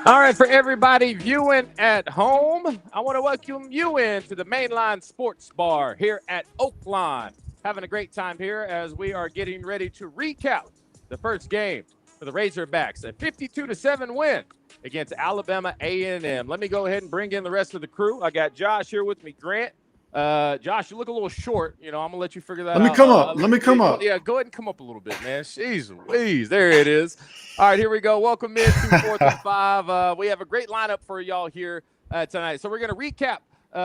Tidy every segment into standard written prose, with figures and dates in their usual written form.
All right, for everybody viewing at home, I want to welcome you into the Mainline Sports Bar here at Oaklawn. Having a great time here as we are getting ready to recap the first game for the Razorbacks, a 52-7 win against Alabama A&M. Let me go ahead and bring in the rest of the crew. I got Josh here with me, Grant. Josh, you look a little short. I'm gonna let you figure that Let me out. come up. Let me come up. Yeah, go ahead and come up a little bit, man. Jeez Louise, there it is. All right, here we go. Welcome into Fourth and Five. We have a great lineup for y'all here tonight. So we're going to recap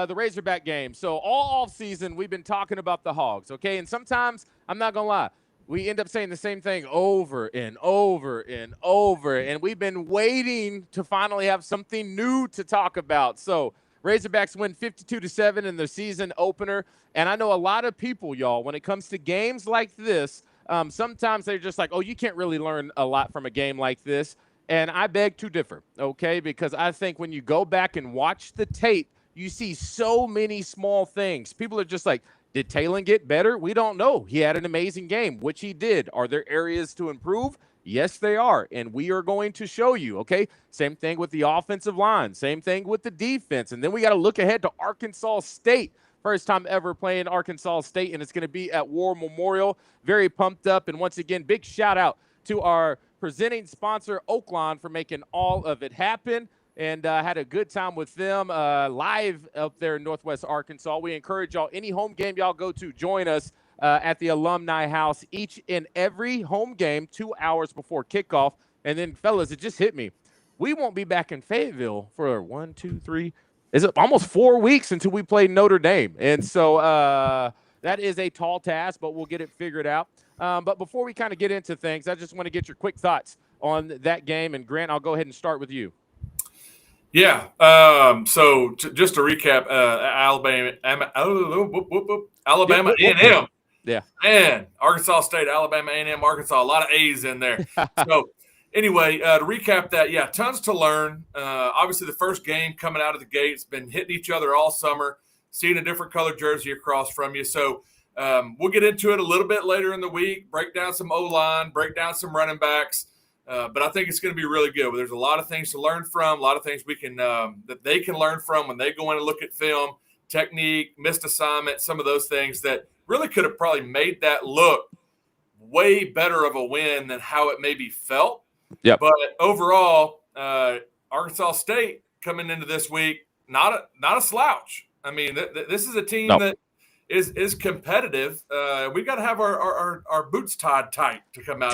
the Razorback game. So all off season, we've been talking about the Hogs, okay? And sometimes, I'm not going to lie, we end up saying the same thing over and over and over. And we've been waiting to finally have something new to talk about. So Razorbacks win 52-7 in the season opener. And I know a lot of people, y'all, when it comes to games like this, sometimes they're just like, oh, you can't really learn a lot from a game like this. And I beg to differ, okay? Because I think when you go back and watch the tape, you see so many small things. People are just like, did Talon get better? We don't know. He had an amazing game, which he did. Are there areas to improve? Yes, they are. And we are going to show you, okay? Same thing with the offensive line. Same thing with the defense. And then we got to look ahead to Arkansas State. First time ever playing Arkansas State, and it's going to be at War Memorial. Very pumped up. And once again, big shout out to our presenting sponsor, Oaklawn, for making all of it happen. And had a good time with them live up there in Northwest Arkansas. We encourage y'all, any home game y'all go to, join us at the Alumni House each and every home game 2 hours before kickoff. And then, fellas, it just hit me. We won't be back in Fayetteville for 1, 2, 3. Is it almost 4 weeks until we play Notre Dame? And so that is a tall task, but we'll get it figured out. But before we kind of get into things, I just want to get your quick thoughts on that game. And Grant, I'll go ahead and start with you. Yeah. So just to recap, Alabama A&M. Yeah. Man, Arkansas State, Alabama A&M, Arkansas. A lot of A's in there. So anyway, to recap that, yeah, tons to learn. Obviously, the first game coming out of the gates, been hitting each other all summer, seeing a different colored jersey across from you. So we'll get into it a little bit later in the week, break down some O-line, break down some running backs. But I think it's going to be really good. There's a lot of things to learn from, a lot of things we can that they can learn from when they go in and look at film, technique, missed assignment, some of those things that really could have probably made that look way better of a win than how it maybe felt. Yep. But overall, Arkansas State coming into this week, not a slouch. I mean, this is a team that is competitive. We got to have our boots tied tight to come out.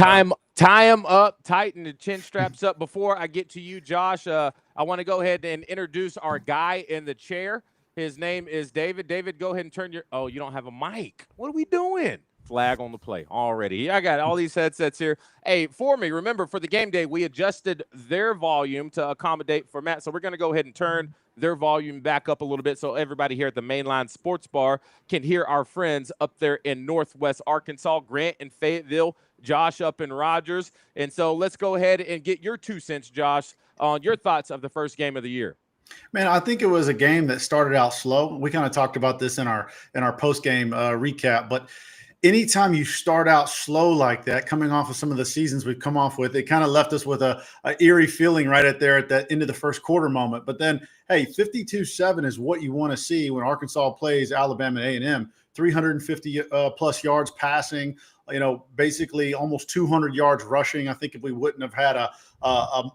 Tie them up, tighten the chin straps up. Before I get to you, Josh, I want to go ahead and introduce our guy in the chair. His name is David. David, go ahead and turn your – oh, you don't have a mic. What are we doing? Flag on the play already. I got all these headsets here. Hey, for me, remember, for the game day, we adjusted their volume to accommodate for Matt. So we're going to go ahead and turn their volume back up a little bit so everybody here at the Mainline Sports Bar can hear our friends up there in Northwest Arkansas, Grant and Fayetteville, Josh up in Rogers. And so let's go ahead and get your 2 cents, Josh, on your thoughts of the first game of the year. Man, I think it was a game that started out slow. We kind of talked about this in our post-game recap, but anytime you start out slow like that, coming off of some of the seasons we've come off with, it kind of left us with a eerie feeling right at the end of the first quarter moment. But then, hey, 52-7 is what you want to see when Arkansas plays Alabama A&M. 350 plus yards passing, basically almost 200 yards rushing. I think if we wouldn't have had a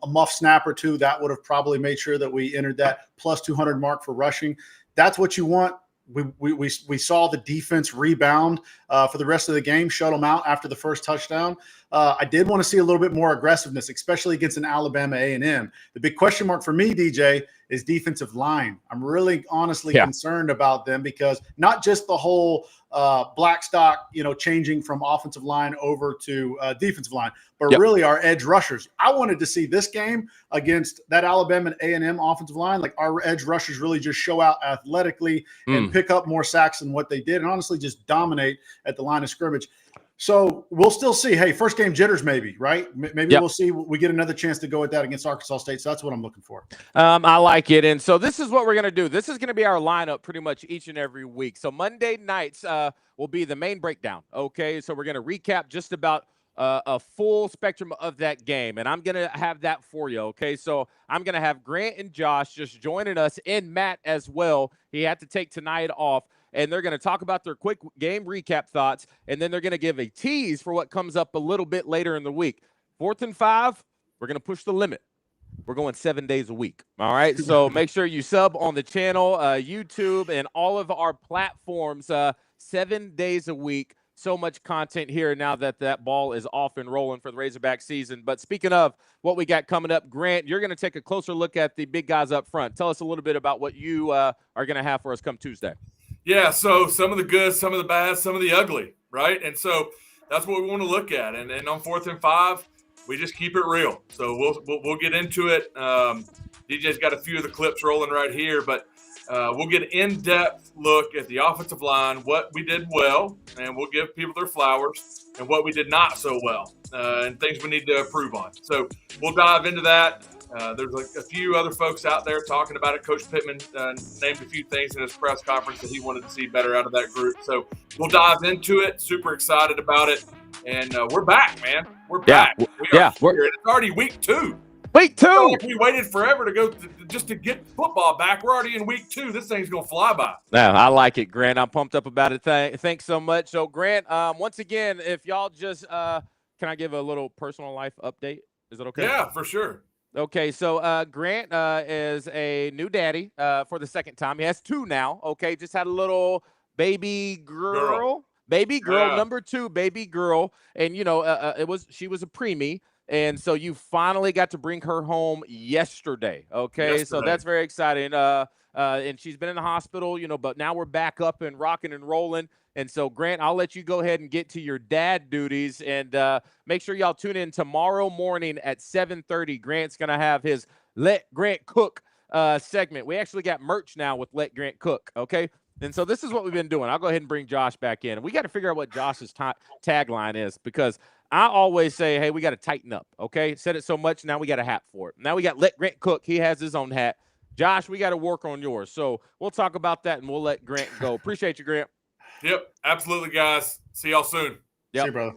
muff snap or two, that would have probably made sure that we entered that plus 200 mark for rushing. That's what you want. We saw the defense rebound for the rest of the game, shut them out after the first touchdown. I did want to see a little bit more aggressiveness, especially against an Alabama A&M. The big question mark for me, DJ, is defensive line. I'm really honestly concerned about them because not just the whole black stock, changing from offensive line over to defensive line, but really our edge rushers. I wanted to see this game against that Alabama and A&M offensive line, like our edge rushers really just show out athletically and pick up more sacks than what they did, and honestly just dominate at the line of scrimmage. So we'll still see. Hey, first game jitters, maybe, right? Maybe we'll see. We get another chance to go with that against Arkansas State. So that's what I'm looking for. I like it. And so this is what we're going to do. This is going to be our lineup pretty much each and every week. So Monday nights will be the main breakdown. Okay. So we're going to recap just about a full spectrum of that game, and I'm going to have that for you, okay? So I'm going to have Grant and Josh just joining us, and Matt as well. He had to take tonight off, and they're going to talk about their quick game recap thoughts, and then they're going to give a tease for what comes up a little bit later in the week. 4th and 5, we're going to push the limit. We're going 7 days a week. All right. So make sure you sub on the channel, YouTube, and all of our platforms 7 days a week. So much content here now that ball is off and rolling for the Razorback season. But speaking of what we got coming up, Grant, you're going to take a closer look at the big guys up front. Tell us a little bit about what you are going to have for us come Tuesday. Yeah. So some of the good, some of the bad, some of the ugly, right? And so that's what we want to look at. And on 4th and 5, we just keep it real. So we'll get into it. DJ's got a few of the clips rolling right here, but we'll get an in-depth look at the offensive line, what we did well, and we'll give people their flowers, and what we did not so well, and things we need to improve on. So we'll dive into that. There's like a few other folks out there talking about it. Coach Pittman named a few things in his press conference that he wanted to see better out of that group. So we'll dive into it. Super excited about it. And we're back, man. We're back. It's already week 2. Week 2. Like we waited forever to go just to get football back. We're already in week 2. This thing's gonna fly by. Yeah, I like it, Grant. I'm pumped up about it. Thanks so much. So, Grant, once again, if y'all just can I give a little personal life update? Is it okay? Yeah, for sure. Okay, so Grant is a new daddy for the second time. He has 2 now. Okay, just had a little baby girl. Baby girl, Yeah. number 2, baby girl. And, she was a preemie. And so you finally got to bring her home yesterday. Okay, so that's very exciting. And she's been in the hospital, but now we're back up and rocking and rolling. And so, Grant, I'll let you go ahead and get to your dad duties. And make sure y'all tune in tomorrow morning at 7:30. Grant's going to have his Let Grant Cook segment. We actually got merch now with Let Grant Cook, okay? And so this is what we've been doing. I'll go ahead and bring Josh back in. And we got to figure out what Josh's tagline is, because I always say, hey, we got to tighten up, okay? Said it so much, now we got a hat for it. Now we got Let Grant Cook. He has his own hat. Josh, we got to work on yours. So we'll talk about that, and we'll let Grant go. Appreciate you, Grant. Yep, absolutely, guys. See y'all soon. Yep. See you, brother.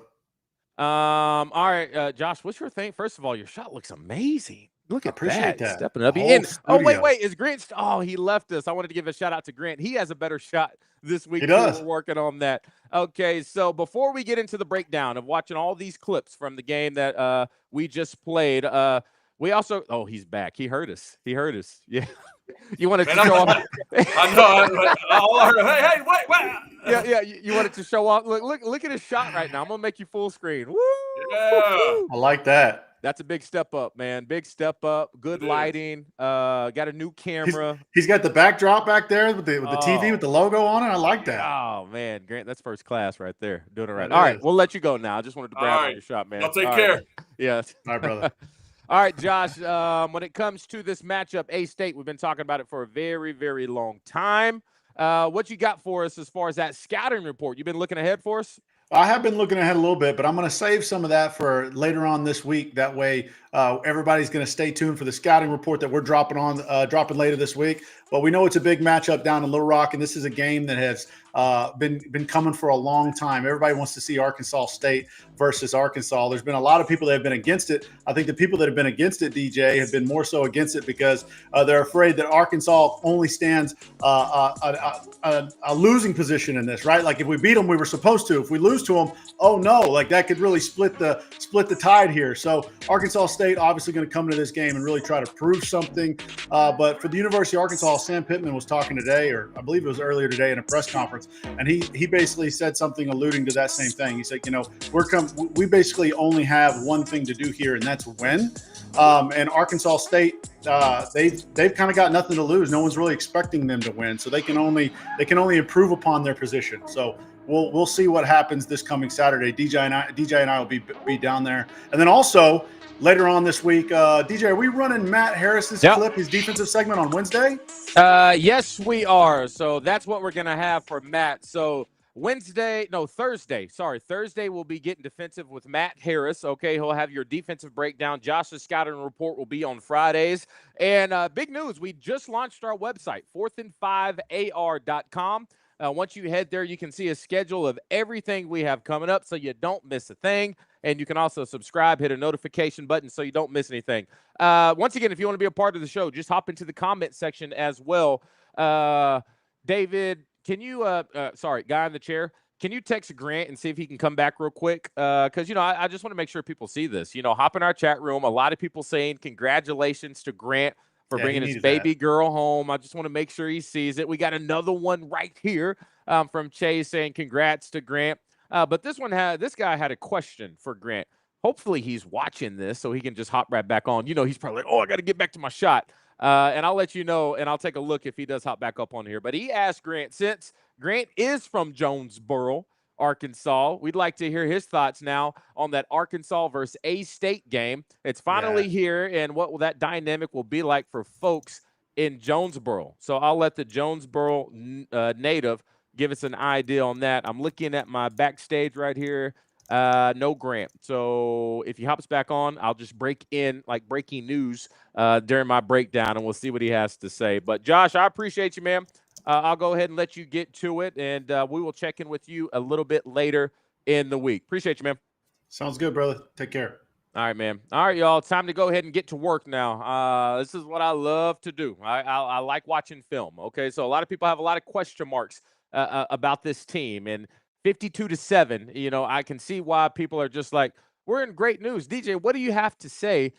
All right, Josh, what's your thing? First of all, your shot looks amazing. Look at appreciate that. Stepping up. Wait. Is Grant? Oh, he left us. I wanted to give a shout out to Grant. He has a better shot this week. He does. We're working on that. Okay, so before we get into the breakdown of watching all these clips from the game that we just played, we also. Oh, he's back. He heard us. Yeah. You wanted to show off. I know. Hey, wait. Yeah. You wanted to show off. Look at his shot right now. I'm gonna make you full screen. Woo! Yeah. I like that. That's a big step up, man. Big step up. Good lighting. Got a new camera. He's got the backdrop back there with the TV with the logo on it. I like that. Oh man, Grant, that's first class right there. Doing it right. All right, we'll let you go now. I just wanted to brag on your shot, man. I'll take care. Right. Yes. All right, brother. All right, Josh. When it comes to this matchup, A-State, we've been talking about it for a very, very long time. What you got for us as far as that scouting report? You've been looking ahead for us? I have been looking ahead a little bit, but I'm going to save some of that for later on this week. That way, everybody's going to stay tuned for the scouting report that we're dropping later this week. But we know it's a big matchup down in Little Rock, and this is a game that has been coming for a long time. Everybody wants to see Arkansas State versus Arkansas. There's been a lot of people that have been against it. I think the people that have been against it, DJ, have been more so against it because they're afraid that Arkansas only stands a losing position in this, right? Like if we beat them, we were supposed to. If we lose to them, oh no, like that could really split the tide here. So Arkansas State obviously going to come into this game and really try to prove something. But for the University of Arkansas, Sam Pittman was talking today, or I believe it was earlier today in a press conference, and he basically said something alluding to that same thing. He said, we basically only have one thing to do here, and that's win. And Arkansas State, they've kind of got nothing to lose. No one's really expecting them to win, so they can only improve upon their position. So we'll see what happens this coming Saturday. DJ and I will be down there, and then also later on this week, DJ, are we running Matt Harris's clip, his defensive segment on Wednesday? Yes, we are. So that's what we're gonna have for Matt. So Thursday we'll be getting defensive with Matt Harris. Okay, he'll have your defensive breakdown. Josh's scouting report will be on Fridays. And big news, we just launched our website, 4th and 5ar.com. Once you head there, you can see a schedule of everything we have coming up so you don't miss a thing. And you can also subscribe, hit a notification button so you don't miss anything. Once again, if you want to be a part of the show, just hop into the comment section as well. David, can you, sorry, guy in the chair, can you text Grant and see if he can come back real quick? Because, I just want to make sure people see this. Hop in our chat room. A lot of people saying congratulations to Grant for bringing his baby girl home. I just want to make sure he sees it. We got another one right here from Chase saying congrats to Grant. But this guy had a question for Grant. Hopefully he's watching this so he can just hop right back on. He's probably like, I got to get back to my shot. And I'll let you know, and I'll take a look if he does hop back up on here. But he asked Grant, since Grant is from Jonesboro, Arkansas, we'd like to hear his thoughts now on that Arkansas versus A-State game. It's finally here, and what will that dynamic will be like for folks in Jonesboro. So I'll let the Jonesboro native give us an idea on that. I'm looking at my backstage right here. No Grant. So if he hops back on, I'll just break in like breaking news during my breakdown, and we'll see what he has to say. But Josh, I appreciate you, man. I'll go ahead and let you get to it, and we will check in with you a little bit later in the week. Appreciate you, man. Sounds good, brother. Take care. All right, man. All right, y'all. It's time to go ahead and get to work now. This is what I love to do. I like watching film. Okay, so a lot of people have a lot of question marks about this team, and 52-7. I can see why people are just like, we're in great news. DJ, what do you have to say?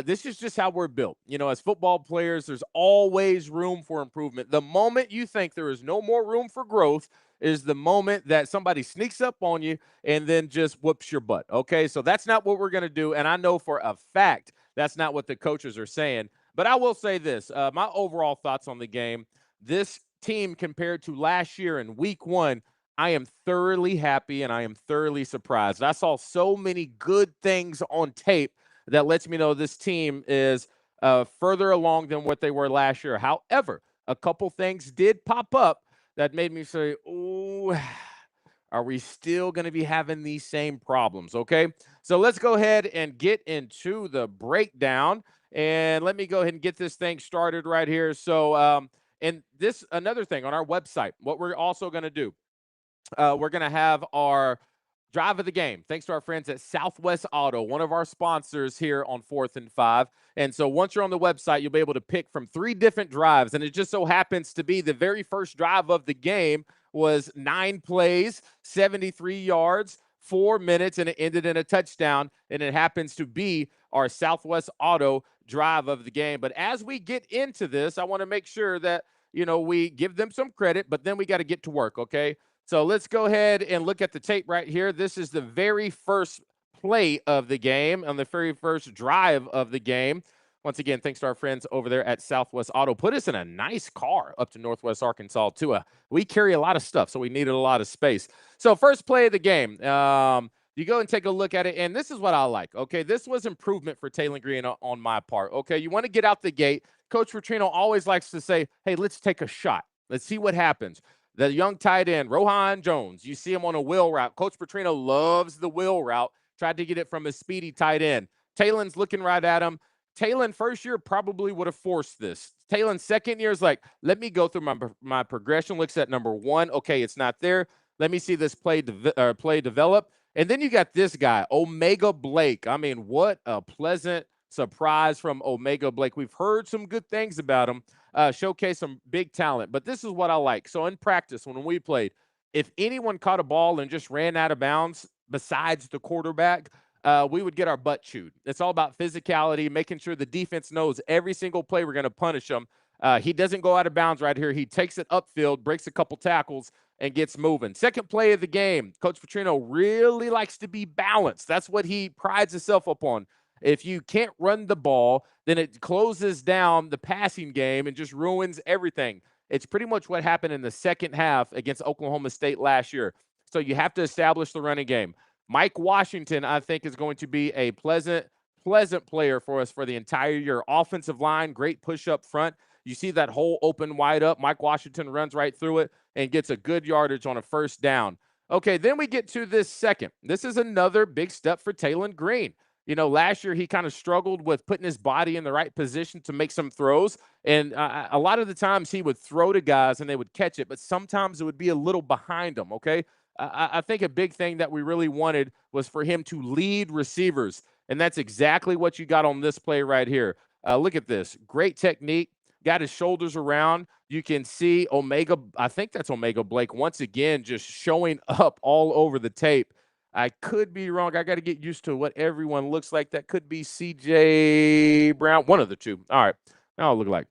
This is just how we're built. As football players, there's always room for improvement. The moment you think there is no more room for growth is the moment that somebody sneaks up on you and then just whoops your butt. Okay, so that's not what we're going to do. And I know for a fact that's not what the coaches are saying. But I will say this, my overall thoughts on the game, this team compared to last year in week 1, I am thoroughly happy and I am thoroughly surprised. I saw so many good things on tape that lets me know this team is further along than what they were last year. However, a couple things did pop up that made me say, oh, are we still going to be having these same problems? Okay, so let's go ahead and get into the breakdown. And let me go ahead and get this thing started right here. So, and this, another thing on our website, what we're also going to do, we're going to have our drive of the game, thanks to our friends at Southwest Auto, one of our sponsors here on 4th and 5. And so once you're on the website, you'll be able to pick from 3 different drives. And it just so happens to be the very first drive of the game was 9 plays, 73 yards, 4 minutes, and it ended in a touchdown. And it happens to be our Southwest Auto drive of the game. But as we get into this, I want to make sure that, we give them some credit, but then we got to get to work, okay? So let's go ahead and look at the tape right here. This is the very first play of the game on the very first drive of the game. Once again, thanks to our friends over there at Southwest Auto. Put us in a nice car up to Northwest Arkansas, too. We carry a lot of stuff, so we needed a lot of space. So first play of the game, you go and take a look at it, and this is what I like. Okay, this was improvement for Taylor Green on my part. Okay, you want to get out the gate. Coach Petrino always likes to say, hey, let's take a shot. Let's see what happens. The young tight end, Rohan Jones, you see him on a wheel route. Coach Petrino loves the wheel route. Tried to get it from a speedy tight end. Taylon's looking right at him. Taylon first year probably would have forced this. Taylon second year is like, let me go through my progression. Looks at number 1. Okay, it's not there. Let me see this play develop. And then you got this guy, Omega Blake. I mean, what a pleasant surprise from Omega Blake. We've heard some good things about him. Showcase some big talent. But this is what I like. So in practice, when we played, if anyone caught a ball and just ran out of bounds besides the quarterback, we would get our butt chewed. It's all about physicality, making sure the defense knows every single play we're going to punish him. He doesn't go out of bounds right here. He takes it upfield, breaks a couple tackles, and gets moving. Second play of the game, Coach Petrino really likes to be balanced. That's what he prides himself upon. If you can't run the ball, then it closes down the passing game and just ruins everything. It's pretty much what happened in the second half against Oklahoma State last year. So you have to establish the running game. Mike Washington, I think, is going to be a pleasant player for us for the entire year. Offensive line, great push up front. You see that hole open wide up. Mike Washington runs right through it and gets a good yardage on a first down. Okay, then we get to this second. This is another big step for Taylor Green. You know, last year he kind of struggled with putting his body in the right position to make some throws. And a lot of the times he would throw to guys and they would catch it, but sometimes it would be a little behind them. Okay. I think a big thing that we really wanted was for him to lead receivers. And that's exactly what you got on this play right here. Look at this. Great technique. Got his shoulders around. You can see Omega. I think that's Omega Blake once again just showing up all over the tape. I could be wrong. I got to get used to what everyone looks like. That could be CJ Brown, one of the two. All right. Now I'll look like.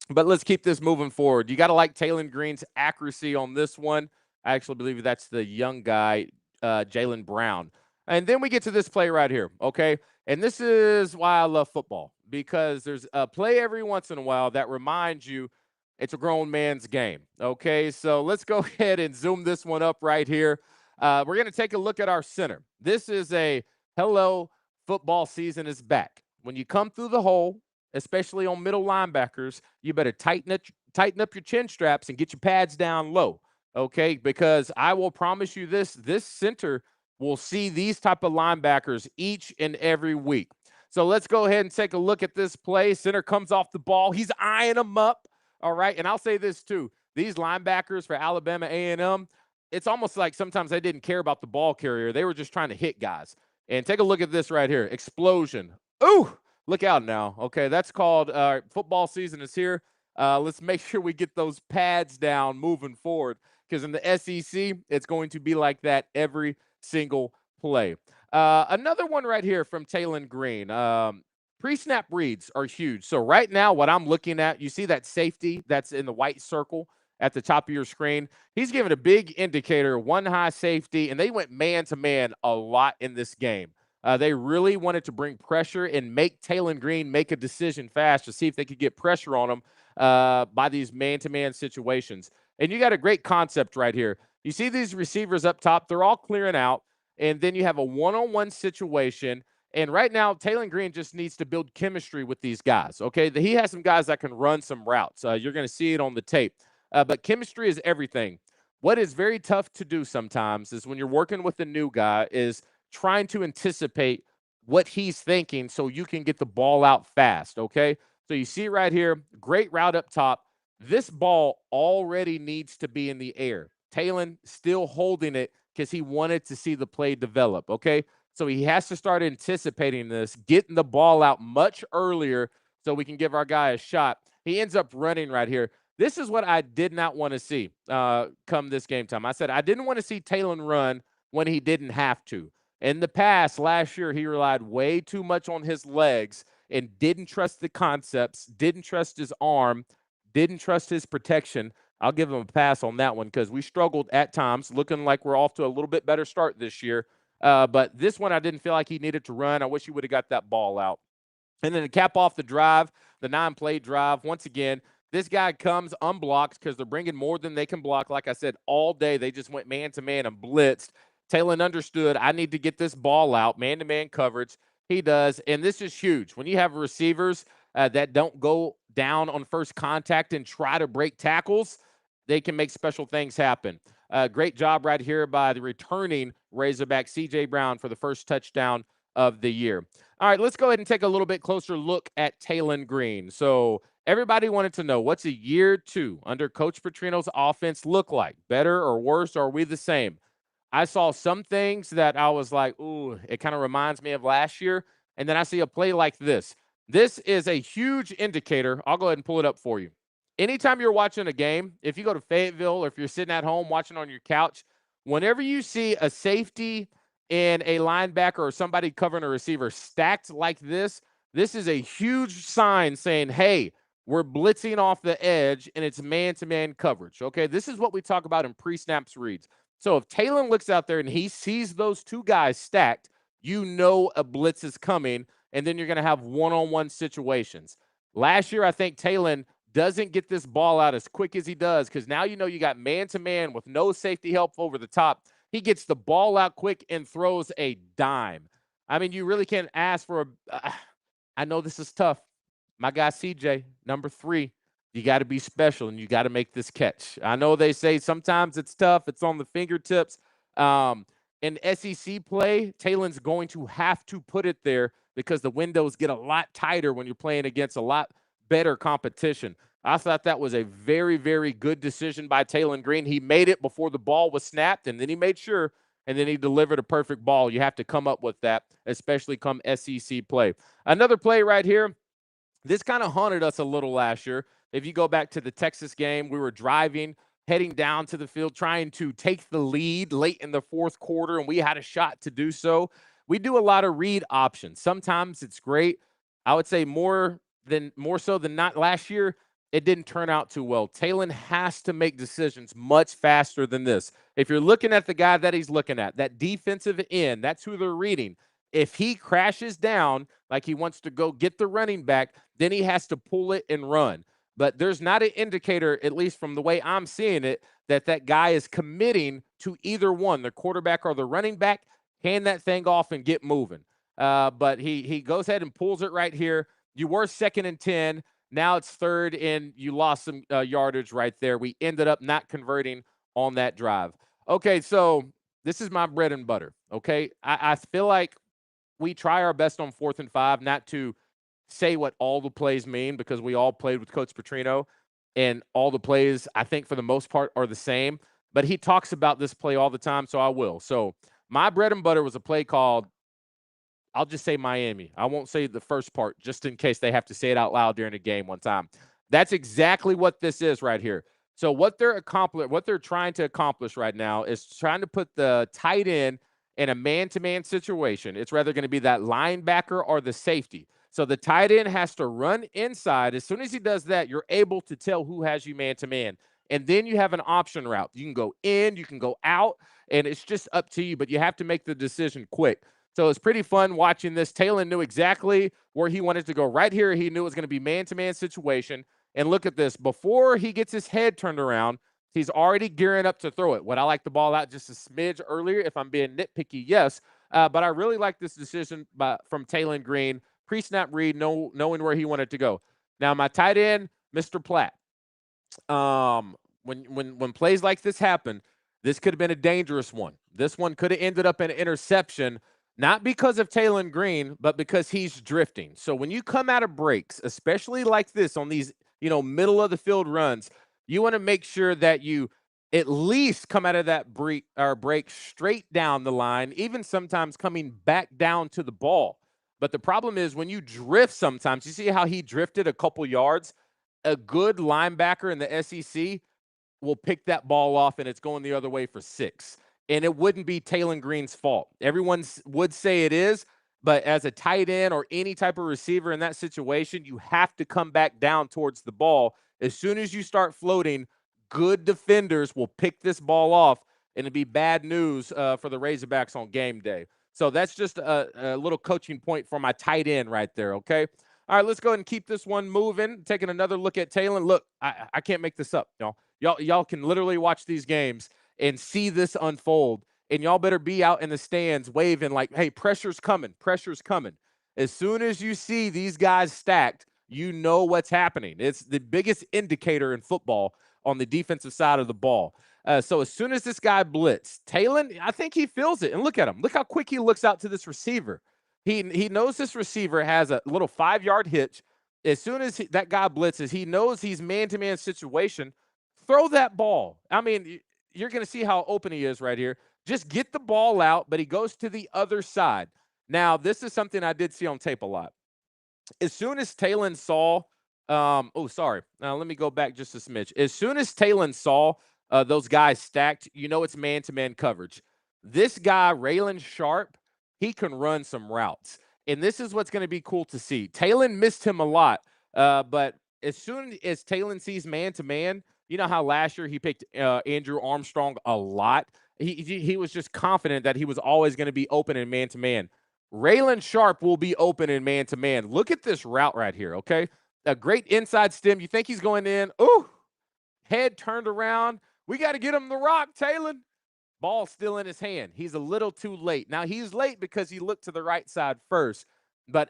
But let's keep this moving forward. You got to like Taylon Green's accuracy on this one. I actually believe that's the young guy, Jalen Brown. And then we get to this play right here, okay? And this is why I love football, because there's a play every once in a while that reminds you it's a grown man's game, okay? So let's go ahead and zoom this one up right here. We're going to take a look at our center. This is a hello, football season is back. When you come through the hole, especially on middle linebackers, you better tighten up your chin straps and get your pads down low, okay? Because I will promise you this center will see these type of linebackers each and every week. So let's go ahead and take a look at this play. Center comes off the ball. He's eyeing them up, all right? And I'll say this too. These linebackers for Alabama A&M, it's almost like sometimes they didn't care about the ball carrier. They were just trying to hit guys. And take a look at this right here. Explosion. Ooh, look out now. Okay, that's called football season is here. Let's make sure we get those pads down moving forward, because in the SEC, it's going to be like that every single play. Another one right here from Taylon Green. Pre-snap reads are huge. So right now, what I'm looking at, you see that safety that's in the white circle at the top of your screen. He's given a big indicator, one high safety, and they went man-to-man a lot in this game. They really wanted to bring pressure and make Taylon Green make a decision fast to see if they could get pressure on him by these man-to-man situations. And you got a great concept right here. You see these receivers up top, they're all clearing out, and then you have a one-on-one situation. And right now, Taylon Green just needs to build chemistry with these guys, okay? He has some guys that can run some routes. You're going to see it on the tape. But chemistry is everything. What is very tough to do sometimes is when you're working with a new guy is trying to anticipate what he's thinking so you can get the ball out fast, okay? So you see right here, great route up top. This ball already needs to be in the air. Taylon still holding it because he wanted to see the play develop, okay? So he has to start anticipating this, getting the ball out much earlier so we can give our guy a shot. He ends up running right here. This is what I did not want to see come this game time. I said I didn't want to see Taylon run when he didn't have to. In the past, last year, he relied way too much on his legs and didn't trust the concepts, didn't trust his arm, didn't trust his protection. I'll give him a pass on that one because we struggled at times, looking like we're off to a little bit better start this year. But this one, I didn't feel like he needed to run. I wish he would have got that ball out. And then to cap off the drive, the 9-play drive, once again, this guy comes unblocked because they're bringing more than they can block. Like I said, all day they just went man-to-man and blitzed. Taylon understood, I need to get this ball out, man-to-man coverage. He does, and this is huge. When you have receivers that don't go down on first contact and try to break tackles, they can make special things happen. Great job right here by the returning Razorback, CJ Brown, for the first touchdown of the year. All right, let's go ahead and take a little bit closer look at Taylon Green. So everybody wanted to know, what's a year two under Coach Petrino's offense look like? Better or worse, or are we the same? I saw some things that I was like, ooh, it kind of reminds me of last year. And then I see a play like this. This is a huge indicator. I'll go ahead and pull it up for you. Anytime you're watching a game, if you go to Fayetteville or if you're sitting at home watching on your couch, whenever you see a safety and a linebacker or somebody covering a receiver stacked like this is a huge sign saying, hey, we're blitzing off the edge and it's man-to-man coverage, okay? This is what we talk about in pre-snaps reads. So if Taylon looks out there and he sees those two guys stacked, you know a blitz is coming, and then you're going to have one-on-one situations. Last year, I think Taylon doesn't get this ball out as quick as he does because now you know you got man-to-man with no safety help over the top. He gets the ball out quick and throws a dime. I mean, you really can't ask for a I know this is tough. My guy CJ, number 3, you got to be special and you got to make this catch. I know they say sometimes it's tough. It's on the fingertips. In SEC play, Taylon's going to have to put it there because the windows get a lot tighter when you're playing against a lot better competition. I thought that was a very, very good decision by Talon Green. He made it before the ball was snapped, and then he made sure, and then he delivered a perfect ball. You have to come up with that, especially come SEC play. Another play right here. This kind of haunted us a little last year. If you go back to the Texas game, we were driving, heading down to the field, trying to take the lead late in the fourth quarter, and we had a shot to do so. We do a lot of read options. Sometimes it's great. I would say more so than not last year, it didn't turn out too well. Talon has to make decisions much faster than this. If you're looking at the guy that he's looking at, that defensive end, that's who they're reading. If he crashes down like he wants to go get the running back, then he has to pull it and run. But there's not an indicator, at least from the way I'm seeing it, that that guy is committing to either one, the quarterback or the running back. Hand that thing off and get moving. But he goes ahead and pulls it right here. You were 2nd and 10. Now it's 3rd, and you lost some yardage right there. We ended up not converting on that drive. Okay, so this is my bread and butter, okay? I feel like we try our best on 4th and 5 not to say what all the plays mean because we all played with Coach Petrino, and all the plays, I think, for the most part, are the same. But he talks about this play all the time, so I will. So my bread and butter was a play called, I'll just say Miami. I won't say the first part just in case they have to say it out loud during a game one time. That's exactly what this is right here. So what they're trying to accomplish right now is trying to put the tight end in a man-to-man situation. It's rather going to be that linebacker or the safety. So the tight end has to run inside. As soon as he does that, you're able to tell who has you man-to-man. And then you have an option route. You can go in, you can go out, and it's just up to you, but you have to make the decision quick. So it's pretty fun watching this. Talon knew exactly where he wanted to go. Right here, he knew it was going to be man-to-man situation. And look at this. Before he gets his head turned around, he's already gearing up to throw it. Would I like the ball out just a smidge earlier? If I'm being nitpicky, yes. But I really like this decision from Talon Green. Pre-snap read, knowing where he wanted to go. Now, my tight end, Mr. Platt. When plays like this happen, this could have been a dangerous one. This one could have ended up in an interception, not because of Talon Green, but because he's drifting. So when you come out of breaks, especially like this on these, middle of the field runs, you want to make sure that you at least come out of that break straight down the line, even sometimes coming back down to the ball. But the problem is when you drift sometimes, you see how he drifted a couple yards? A good linebacker in the SEC will pick that ball off, and it's going the other way for 6. And it wouldn't be Talon Green's fault. Everyone would say it is, but as a tight end or any type of receiver in that situation, you have to come back down towards the ball. As soon as you start floating, good defenders will pick this ball off, and it'd be bad news for the Razorbacks on game day. So that's just a little coaching point for my tight end right there, okay? All right, let's go ahead and keep this one moving. Taking another look at Talon. Look, I can't make this up, y'all. Y'all can literally watch these games and see this unfold, and y'all better be out in the stands waving like, hey, pressure's coming, pressure's coming. As soon as you see these guys stacked, you know what's happening. It's the biggest indicator in football on the defensive side of the ball. So as soon as this guy blitz, Talon, I think he feels it. And look at him. Look how quick he looks out to this receiver. He knows this receiver has a little 5-yard hitch. As soon as that guy blitzes, he knows he's man-to-man situation. Throw that ball. I mean, you're going to see how open he is right here. Just get the ball out, but he goes to the other side. Now, this is something I did see on tape a lot. As soon as Talon saw let me go back just a smidge. As soon as Talon saw those guys stacked, it's man-to-man coverage. This guy, Raylan Sharp, he can run some routes. And this is what's going to be cool to see. Talon missed him a lot, but as soon as Talon sees man-to-man, you know how last year he picked Andrew Armstrong a lot? He was just confident that he was always going to be open in man-to-man. Raylan Sharp will be open in man-to-man. Look at this route right here, okay? A great inside stem. You think he's going in. Ooh, head turned around. We got to get him the rock, Talon. Ball still in his hand. He's a little too late. Now, he's late because he looked to the right side first. But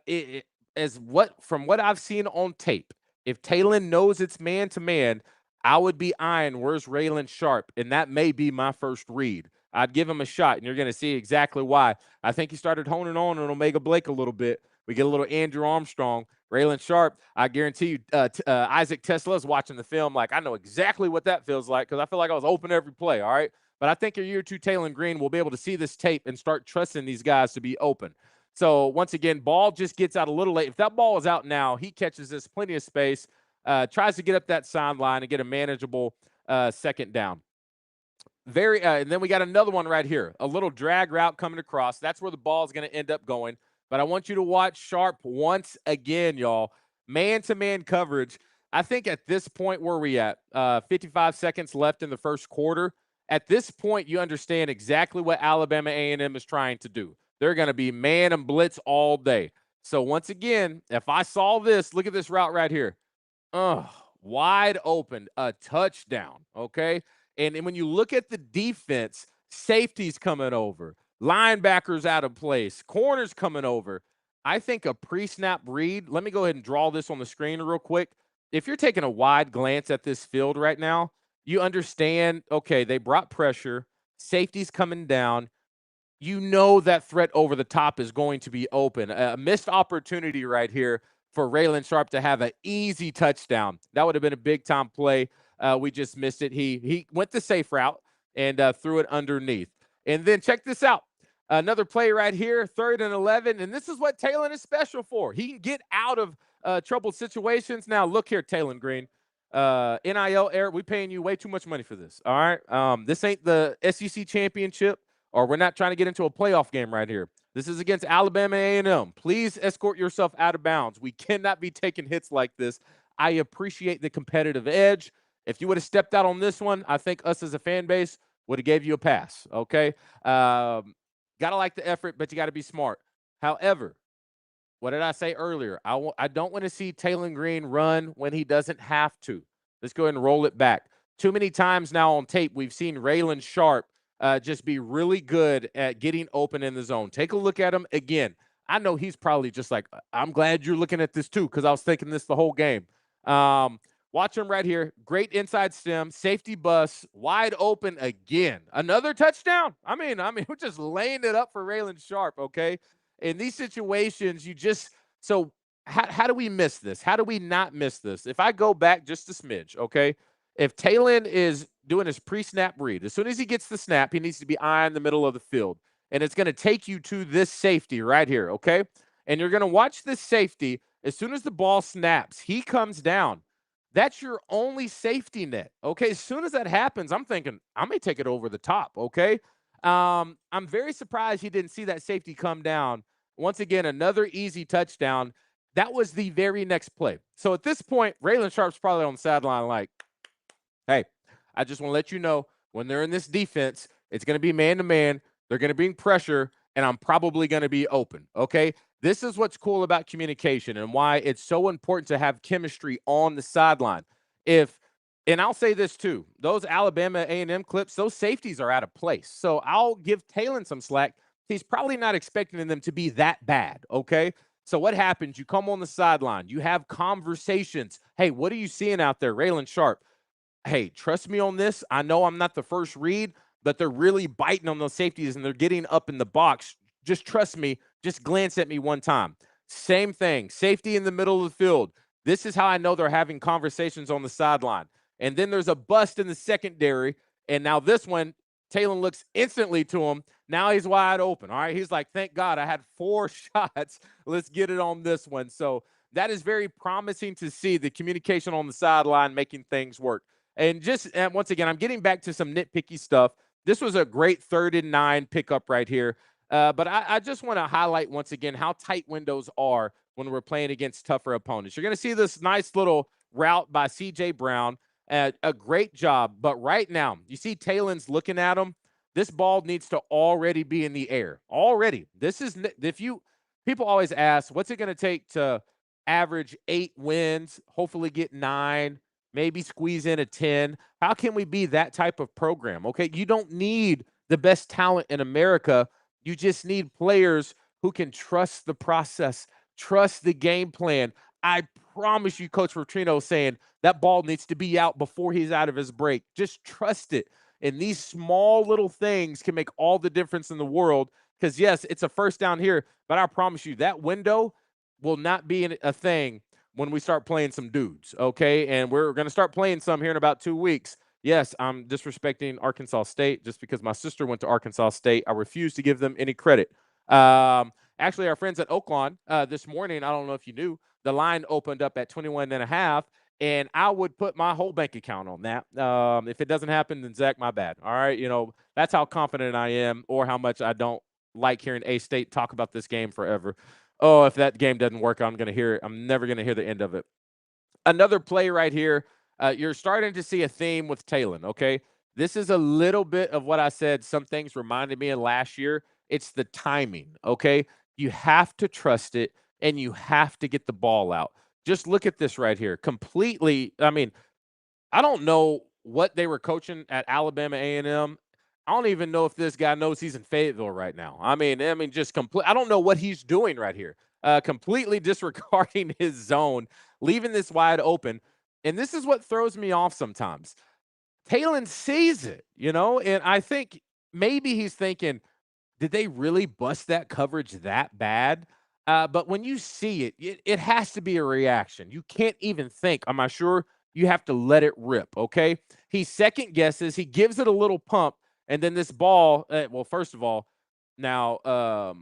from what I've seen on tape, if Talon knows it's man-to-man, I would be eyeing where's Raylan Sharp, and that may be my first read. I'd give him a shot, and you're going to see exactly why. I think he started honing on Omega Blake a little bit. We get a little Andrew Armstrong, Raylan Sharp. I guarantee you, Isaac Tesla's watching the film like, I know exactly what that feels like because I feel like I was open every play, all right? But I think a year or two, Taylon Green will be able to see this tape and start trusting these guys to be open. So, once again, ball just gets out a little late. If that ball is out now, he catches this, plenty of space, tries to get up that sideline and get a manageable second down. And then we got another one right here, a little drag route coming across. That's where the ball is going to end up going. But I want you to watch Sharp once again, y'all. Man-to-man coverage. I think at this point, where are we at? 55 seconds left in the first quarter. At this point, you understand exactly what Alabama A&M is trying to do. They're going to be man and blitz all day. So once again, if I saw this, look at this route right here. Wide open, a touchdown, okay? And when you look at the defense, safety's coming over, linebackers out of place, corners coming over. I think a pre-snap read, let me go ahead and draw this on the screen real quick. If you're taking a wide glance at this field right now, you understand, okay, they brought pressure, safety's coming down. You know that threat over the top is going to be open. A missed opportunity right here for Raylan Sharp to have an easy touchdown. That would have been a big-time play. We just missed it. He went the safe route and threw it underneath. And then check this out. Another play right here, 3rd and 11. And this is what Taylon is special for. He can get out of troubled situations. Now, look here, Taylon Green. NIL, Eric, we paying you way too much money for this. All right. This ain't the SEC championship, or we're not trying to get into a playoff game right here. This is against Alabama A&M. Please escort yourself out of bounds. We cannot be taking hits like this. I appreciate the competitive edge. If you would have stepped out on this one, I think us as a fan base would have gave you a pass, okay? Got to like the effort, but you got to be smart. However, what did I say earlier? I don't want to see Taylon Green run when he doesn't have to. Let's go ahead and roll it back. Too many times now on tape, we've seen Raylan Sharp just be really good at getting open in the zone. Take a look at him again. I know he's probably just like, I'm glad you're looking at this too, because I was thinking this the whole game. Watch him right here. Great inside stem, safety bus, wide open again. Another touchdown. I mean, we're just laying it up for Raylan Sharp, okay? In these situations, so how do we miss this? How do we not miss this? If I go back just a smidge, okay? If Taylon is doing his pre-snap read, as soon as he gets the snap, he needs to be eyeing the middle of the field. And it's going to take you to this safety right here, okay? And you're going to watch this safety. As soon as the ball snaps, he comes down. That's your only safety net, okay? As soon as that happens, I'm thinking, I may take it over the top, okay? I'm very surprised he didn't see that safety come down. Once again, another easy touchdown. That was the very next play. So at this point, Raylan Sharp's probably on the sideline like, hey, I just want to let you know, when they're in this defense, it's going to be man-to-man. They're going to bring pressure, and I'm probably going to be open, okay? This is what's cool about communication and why it's so important to have chemistry on the sideline. And I'll say this too, those Alabama A&M clips, those safeties are out of place. So I'll give Taylon some slack. He's probably not expecting them to be that bad, okay? So what happens? You come on the sideline. You have conversations. Hey, what are you seeing out there, Raylan Sharp? Hey, trust me on this. I know I'm not the first read, but they're really biting on those safeties and they're getting up in the box. Just trust me. Just glance at me one time. Same thing. Safety in the middle of the field. This is how I know they're having conversations on the sideline. And then there's a bust in the secondary. And now this one, Taylon looks instantly to him. Now he's wide open. All right. He's like, thank God I had 4 shots. Let's get it on this one. So that is very promising to see the communication on the sideline making things work. And once again, I'm getting back to some nitpicky stuff. This was a great 3rd and 9 pickup right here. But I just want to highlight once again how tight windows are when we're playing against tougher opponents. You're going to see this nice little route by C.J. Brown. A great job. But right now, you see Taylon's looking at him. This ball needs to already be in the air. Already. People always ask, what's it going to take to average 8 wins, hopefully get 9, maybe squeeze in a 10? How can we be that type of program? Okay, you don't need the best talent in America. You just need players who can trust the process, trust the game plan. I promise you, Coach Petrino saying that ball needs to be out before he's out of his break. Just trust it. And these small little things can make all the difference in the world. Because, yes, it's a first down here, but I promise you that window will not be a thing when we start playing some dudes, okay? And we're going to start playing some here in about 2 weeks. Yes, I'm disrespecting Arkansas State just because my sister went to Arkansas State. I refuse to give them any credit. Actually, our friends at Oaklawn this morning, I don't know if you knew, the line opened up at 21.5, and I would put my whole bank account on that. If it doesn't happen, then Zach, my bad. All right, that's how confident I am, or how much I don't like hearing A-State talk about this game forever. Oh, if that game doesn't work, I'm going to hear it. I'm never going to hear the end of it. Another play right here. You're starting to see a theme with Talon, okay? This is a little bit of what I said. Some things reminded me of last year. It's the timing, okay? You have to trust it, and you have to get the ball out. Just look at this right here. Completely, I mean, I don't know what they were coaching at Alabama A&M. I don't even know if this guy knows he's in Fayetteville right now. I mean, just complete. I don't know what he's doing right here. Completely disregarding his zone, leaving this wide open. And this is what throws me off sometimes. Talon sees it, and I think maybe he's thinking, did they really bust that coverage that bad? But when you see it, it has to be a reaction. You can't even think. Am I sure? You have to let it rip, okay? He second guesses. He gives it a little pump. And then this ball, well, first of all, now,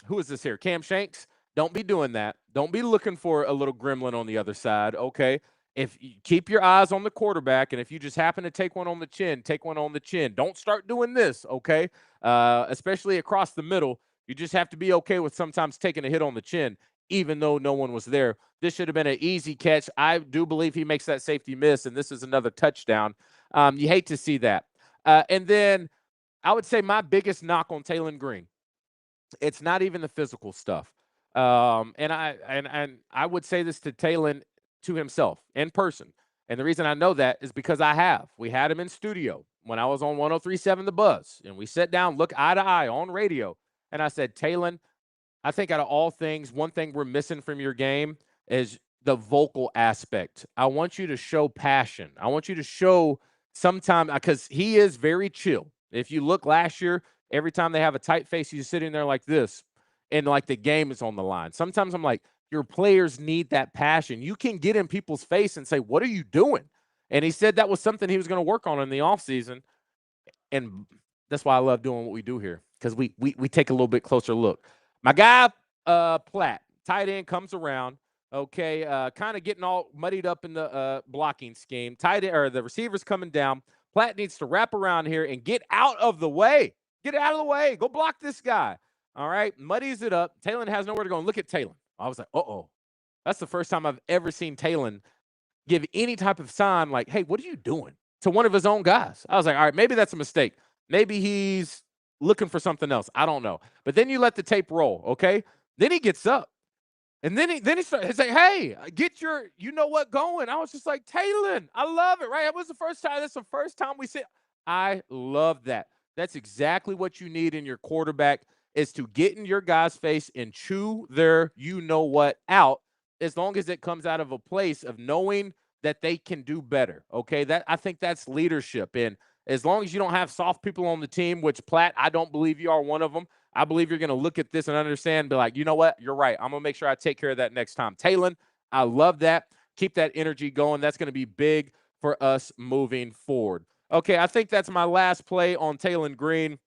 who is this here? Cam Shanks? Don't be doing that. Don't be looking for a little gremlin on the other side, okay? If you keep your eyes on the quarterback, and if you just happen to take one on the chin, take one on the chin. Don't start doing this, okay? Especially across the middle. You just have to be okay with sometimes taking a hit on the chin, even though no one was there. This should have been an easy catch. I do believe he makes that safety miss, and this is another touchdown. You hate to see that. And then I would say my biggest knock on Talon Green, it's not even the physical stuff. And I would say this to Talon, to himself in person. And the reason I know that is because we had him in studio when I was on 103.7 The Buzz, and we sat down, look eye to eye on radio. And I said, Talon, I think out of all things, one thing we're missing from your game is the vocal aspect. I want you to show passion. I want you to show sometime, because he is very chill. If you look last year, every time they have a tight face, he's sitting there like this, and like the game is on the line. Sometimes I'm like, your players need that passion. You can get in people's face and say, what are you doing? And he said that was something he was going to work on in the offseason. And that's why I love doing what we do here, because we take a little bit closer look. My guy, Platt, tight end, comes around. Okay, kind of getting all muddied up in the blocking scheme. Tight end, or the receiver's coming down. Platt needs to wrap around here and get out of the way. Get out of the way. Go block this guy. All right, muddies it up. Talon has nowhere to go. And look at Talon. I was like, uh-oh. That's the first time I've ever seen Talon give any type of sign like, hey, what are you doing, to one of his own guys. I was like, all right, maybe that's a mistake. Maybe he's looking for something else. I don't know. But then you let the tape roll, okay? Then he gets up. And then he started, he's like, hey, get your, going. I was just like, Talon, I love it, right? It was the first time. That's the first time we said, I love that. That's exactly what you need in your quarterback, is to get in your guy's face and chew their you-know-what out, as long as it comes out of a place of knowing that they can do better, okay? I think that's leadership. And as long as you don't have soft people on the team, which, Platt, I don't believe you are one of them, I believe you're going to look at this and understand, be like, you know what? You're right. I'm going to make sure I take care of that next time. Talon, I love that. Keep that energy going. That's going to be big for us moving forward. Okay, I think that's my last play on Talon Green.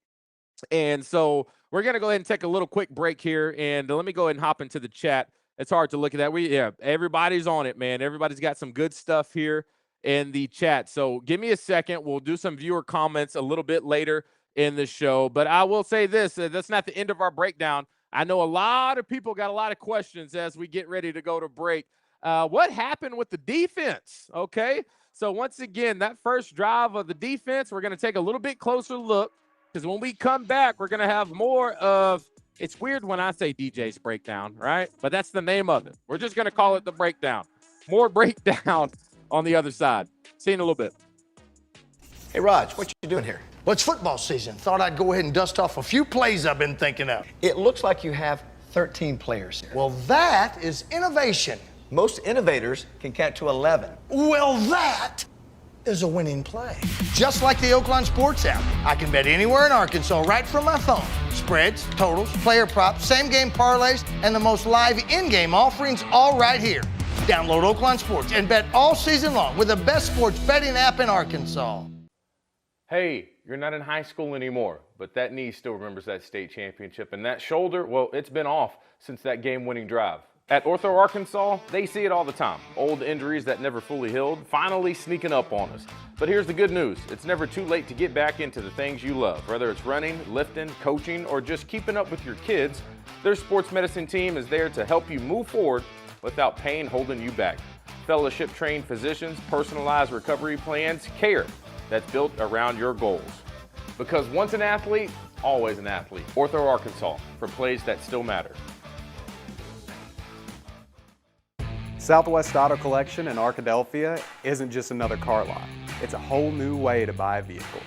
And so we're going to go ahead and take a little quick break here. And let me go ahead and hop into the chat. It's hard to look at that. Everybody's on it, man. Everybody's got some good stuff here in the chat. So give me a second. We'll do some viewer comments a little bit later in the show. But I will say this, that's not the end of our breakdown. I know a lot of people got a lot of questions as we get ready to go to break. What happened with the defense? Okay, so once again, that first drive of the defense, we're going to take a little bit closer look, because when we come back, we're going to have more of, it's weird when I say DJ's breakdown, right? But that's the name of it. We're just going to call it the breakdown. More breakdown on the other side. See you in a little bit. Hey, Raj, what you doing here? Well, it's football season. Thought I'd go ahead and dust off a few plays I've been thinking of. It looks like you have 13 players here. Well, that is innovation. Most innovators can count to 11. Well, that is a winning play. Just like the Oaklawn Sports app, I can bet anywhere in Arkansas right from my phone. Spreads, totals, player props, same game parlays, and the most live in-game offerings all right here. Download Oaklawn Sports and bet all season long with the best sports betting app in Arkansas. Hey, you're not in high school anymore, but that knee still remembers that state championship, and that shoulder, well, it's been off since that game-winning drive. At Ortho Arkansas, they see it all the time. Old injuries that never fully healed, finally sneaking up on us. But here's the good news. It's never too late to get back into the things you love. Whether it's running, lifting, coaching, or just keeping up with your kids, their sports medicine team is there to help you move forward without pain holding you back. Fellowship-trained physicians, personalized recovery plans, care that's built around your goals. Because once an athlete, always an athlete. Ortho Arkansas, for plays that still matter. Southwest Auto Collection in Arkadelphia isn't just another car lot. It's a whole new way to buy a vehicle.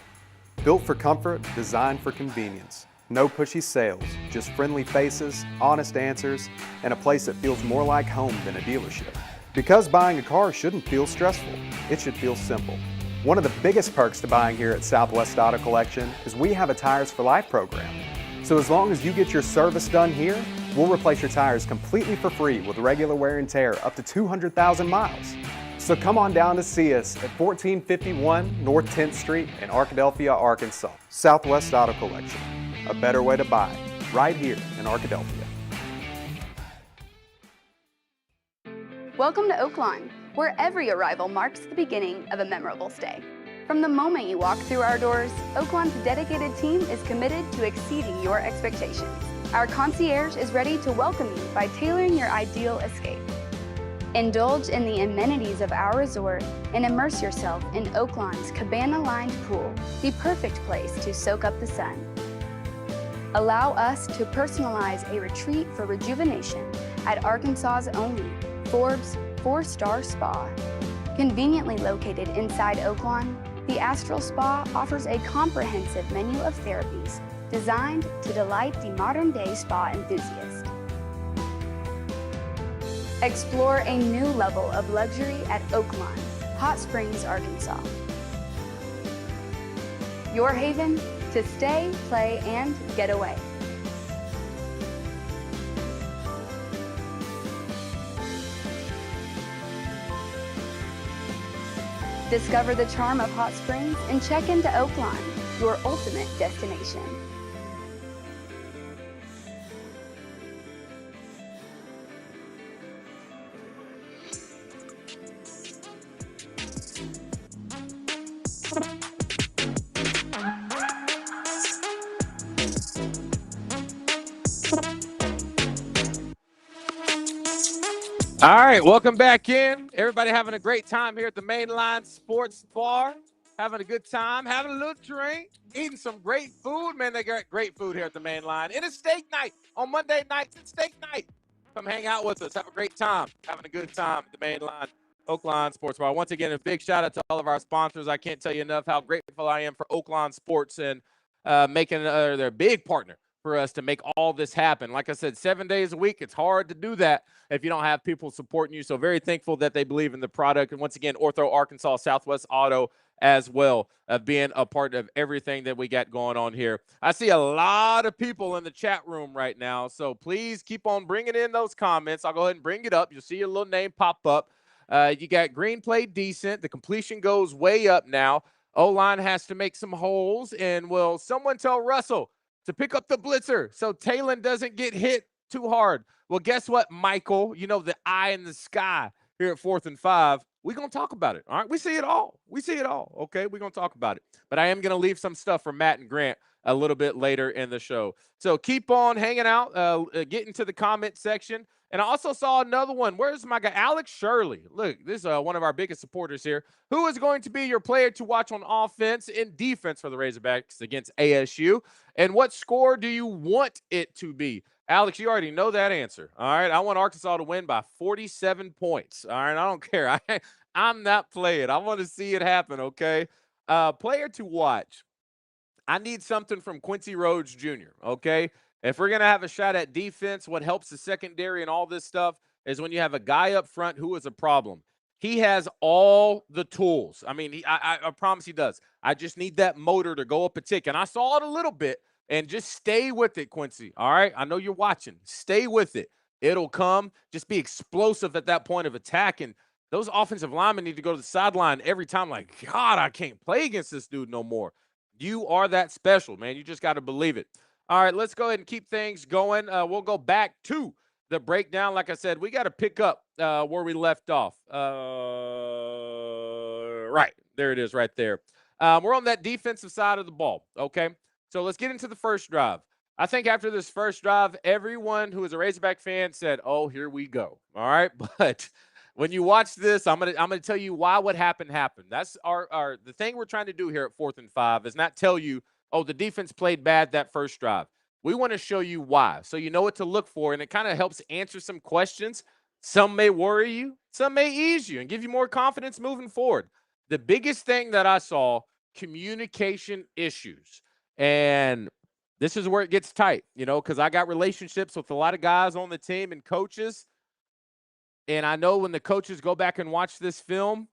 Built for comfort, designed for convenience. No pushy sales, just friendly faces, honest answers, and a place that feels more like home than a dealership. Because buying a car shouldn't feel stressful, it should feel simple. One of the biggest perks to buying here at Southwest Auto Collection is we have a Tires for Life program. So as long as you get your service done here, we'll replace your tires completely for free with regular wear and tear up to 200,000 miles. So come on down to see us at 1451 North 10th Street in Arkadelphia, Arkansas. Southwest Auto Collection, a better way to buy, right here in Arkadelphia. Welcome to Oaklawn, where every arrival marks the beginning of a memorable stay. From the moment you walk through our doors, Oaklawn's dedicated team is committed to exceeding your expectations. Our concierge is ready to welcome you by tailoring your ideal escape. Indulge in the amenities of our resort and immerse yourself in Oaklawn's cabana-lined pool, the perfect place to soak up the sun. Allow us to personalize a retreat for rejuvenation at Arkansas's only Forbes 4-star spa. Conveniently located inside Oaklawn, the Astral Spa offers a comprehensive menu of therapies designed to delight the modern-day spa enthusiast. Explore a new level of luxury at Oaklawn, Hot Springs, Arkansas. Your haven to stay, play, and get away. Discover the charm of Hot Springs and check into Oaklawn, your ultimate destination. All right, welcome back in. Everybody having a great time here at the Mainline Sports Bar. Having a good time, having a little drink, eating some great food. Man, they got great food here at the Mainline. And it's steak night on Monday nights. It's steak night. Come hang out with us. Have a great time. Having a good time at the Mainline Oaklawn Sports Bar. Once again, a big shout out to all of our sponsors. I can't tell you enough how grateful I am for Oaklawn Sports and making their big partner for us to make all this happen. Like I said, 7 days a week, it's hard to do that if you don't have people supporting you. So very thankful that they believe in the product. And once again, Ortho Arkansas, Southwest Auto as well, being a part of everything that we got going on here. I see a lot of people in the chat room right now, so please keep on bringing in those comments. I'll go ahead and bring it up. You'll see your little name pop up. You got Green played decent. The completion goes way up now. O-line has to make some holes. And will someone tell Russell to pick up the blitzer so Talon doesn't get hit too hard? Well, guess what, Michael? You know, the eye in the sky here at 4th and 5. We're going to talk about it, all right? We see it all. We see it all, okay? We're going to talk about it. But I am going to leave some stuff for Matt and Grant a little bit later in the show. So keep on hanging out, get into the comment section. And I also saw another one. Where's my guy? Alex Shirley. Look, this is one of our biggest supporters here. Who is going to be your player to watch on offense and defense for the Razorbacks against ASU? And what score do you want it to be? Alex, you already know that answer. All right. I want Arkansas to win by 47 points. All right. I don't care. I'm not playing. I want to see it happen. Okay. Player to watch. I need something from Quincy Rhodes Jr. Okay. If we're going to have a shot at defense, what helps the secondary and all this stuff is when you have a guy up front who is a problem. He has all the tools. I mean, I promise he does. I just need that motor to go up a tick. And I saw it a little bit, and just stay with it, Quincy. All right? I know you're watching. Stay with it. It'll come. Just be explosive at that point of attack. And those offensive linemen need to go to the sideline every time. Like, God, I can't play against this dude no more. You are that special, man. You just got to believe it. All right, let's go ahead and keep things going. We'll go back to the breakdown. Like I said, we got to pick up where we left off. Right. There it is right there. We're on that defensive side of the ball, okay? So let's get into the first drive. I think after this first drive, everyone who is a Razorback fan said, oh, here we go. All right, but when you watch this, I'm gonna tell you why what happened. That's the thing we're trying to do here at 4th and 5 is not tell you, oh, the defense played bad that first drive. We want to show you why, so you know what to look for, and it kind of helps answer some questions. Some may worry you, some may ease you, and give you more confidence moving forward. The biggest thing that I saw, communication issues, and this is where it gets tight, because I got relationships with a lot of guys on the team and coaches. And I know when the coaches go back and watch this film,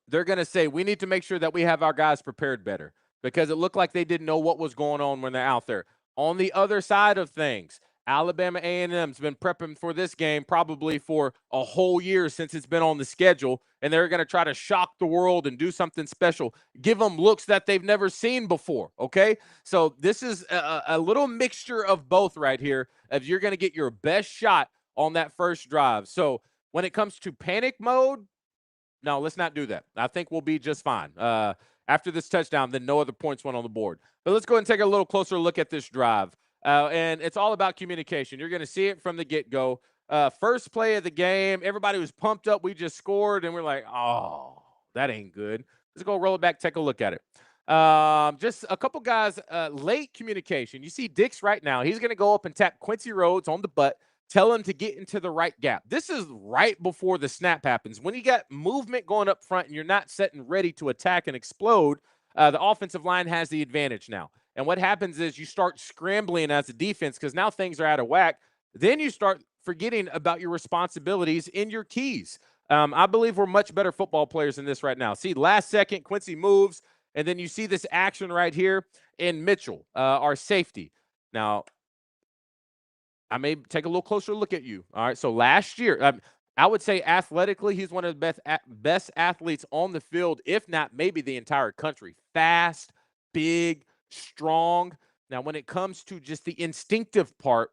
they're going to say, we need to make sure that we have our guys prepared better, because it looked like they didn't know what was going on when they're out there. On the other side of things, Alabama A&M's been prepping for this game probably for a whole year since it's been on the schedule, and they're going to try to shock the world and do something special, give them looks that they've never seen before, okay? So this is a little mixture of both right here, if you're going to get your best shot on that first drive. So when it comes to panic mode, no, let's not do that. I think we'll be just fine. After this touchdown, then no other points went on the board. But let's go ahead and take a little closer look at this drive. And it's all about communication. You're going to see it from the get-go. First play of the game, everybody was pumped up. We just scored, and we're like, oh, that ain't good. Let's go roll it back, take a look at it. Just a couple guys, late communication. You see Dix right now. He's going to go up and tap Quincy Rhodes on the butt, tell him to get into the right gap. This is right before the snap happens. When you got movement going up front and you're not set and ready to attack and explode, the offensive line has the advantage now. And what happens is you start scrambling as a defense because now things are out of whack. Then you start forgetting about your responsibilities in your keys. I believe we're much better football players than this right now. See, last second, Quincy moves, and then you see this action right here in Mitchell, our safety. Now, I may take a little closer look at you. All right, so last year, I would say athletically, he's one of the best athletes on the field, if not maybe the entire country. Fast, big, strong. Now, when it comes to just the instinctive part,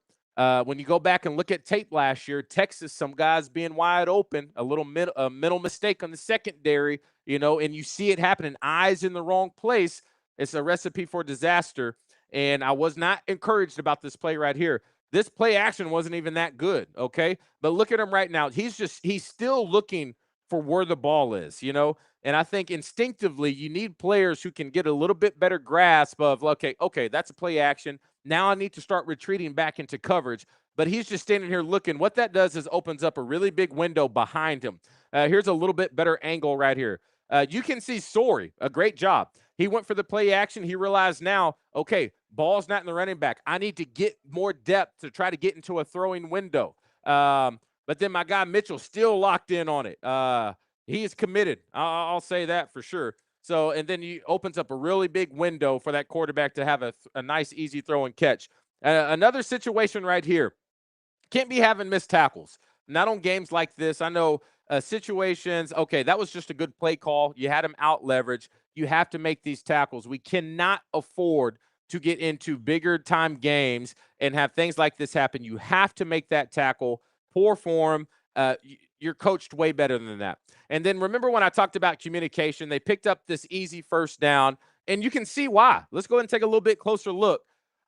when you go back and look at tape last year, Texas, some guys being wide open, a little mental mistake on the secondary, and you see it happening, eyes in the wrong place. It's a recipe for disaster, and I was not encouraged about this play right here. This play action wasn't even that good, okay? But look at him right now. He's still looking for where the ball is, And I think instinctively you need players who can get a little bit better grasp of, okay, that's a play action. Now I need to start retreating back into coverage. But he's just standing here looking. What that does is opens up a really big window behind him. Here's a little bit better angle right here. You can see Sorey, a great job. He went for the play action. He realized now, okay, ball's not in the running back. I need to get more depth to try to get into a throwing window. But then my guy Mitchell still locked in on it. He is committed. I'll say that for sure. So, and then he opens up a really big window for that quarterback to have a nice, easy throw and catch. Another situation right here. Can't be having missed tackles. Not on games like this. I know situations, okay, that was just a good play call. You had him out leverage. You have to make these tackles. We cannot afford to get into bigger time games and have things like this happen. You have to make that tackle. Poor form. You're coached way better than that. And then remember when I talked about communication, they picked up this easy first down, and you can see why. Let's go ahead and take a little bit closer look.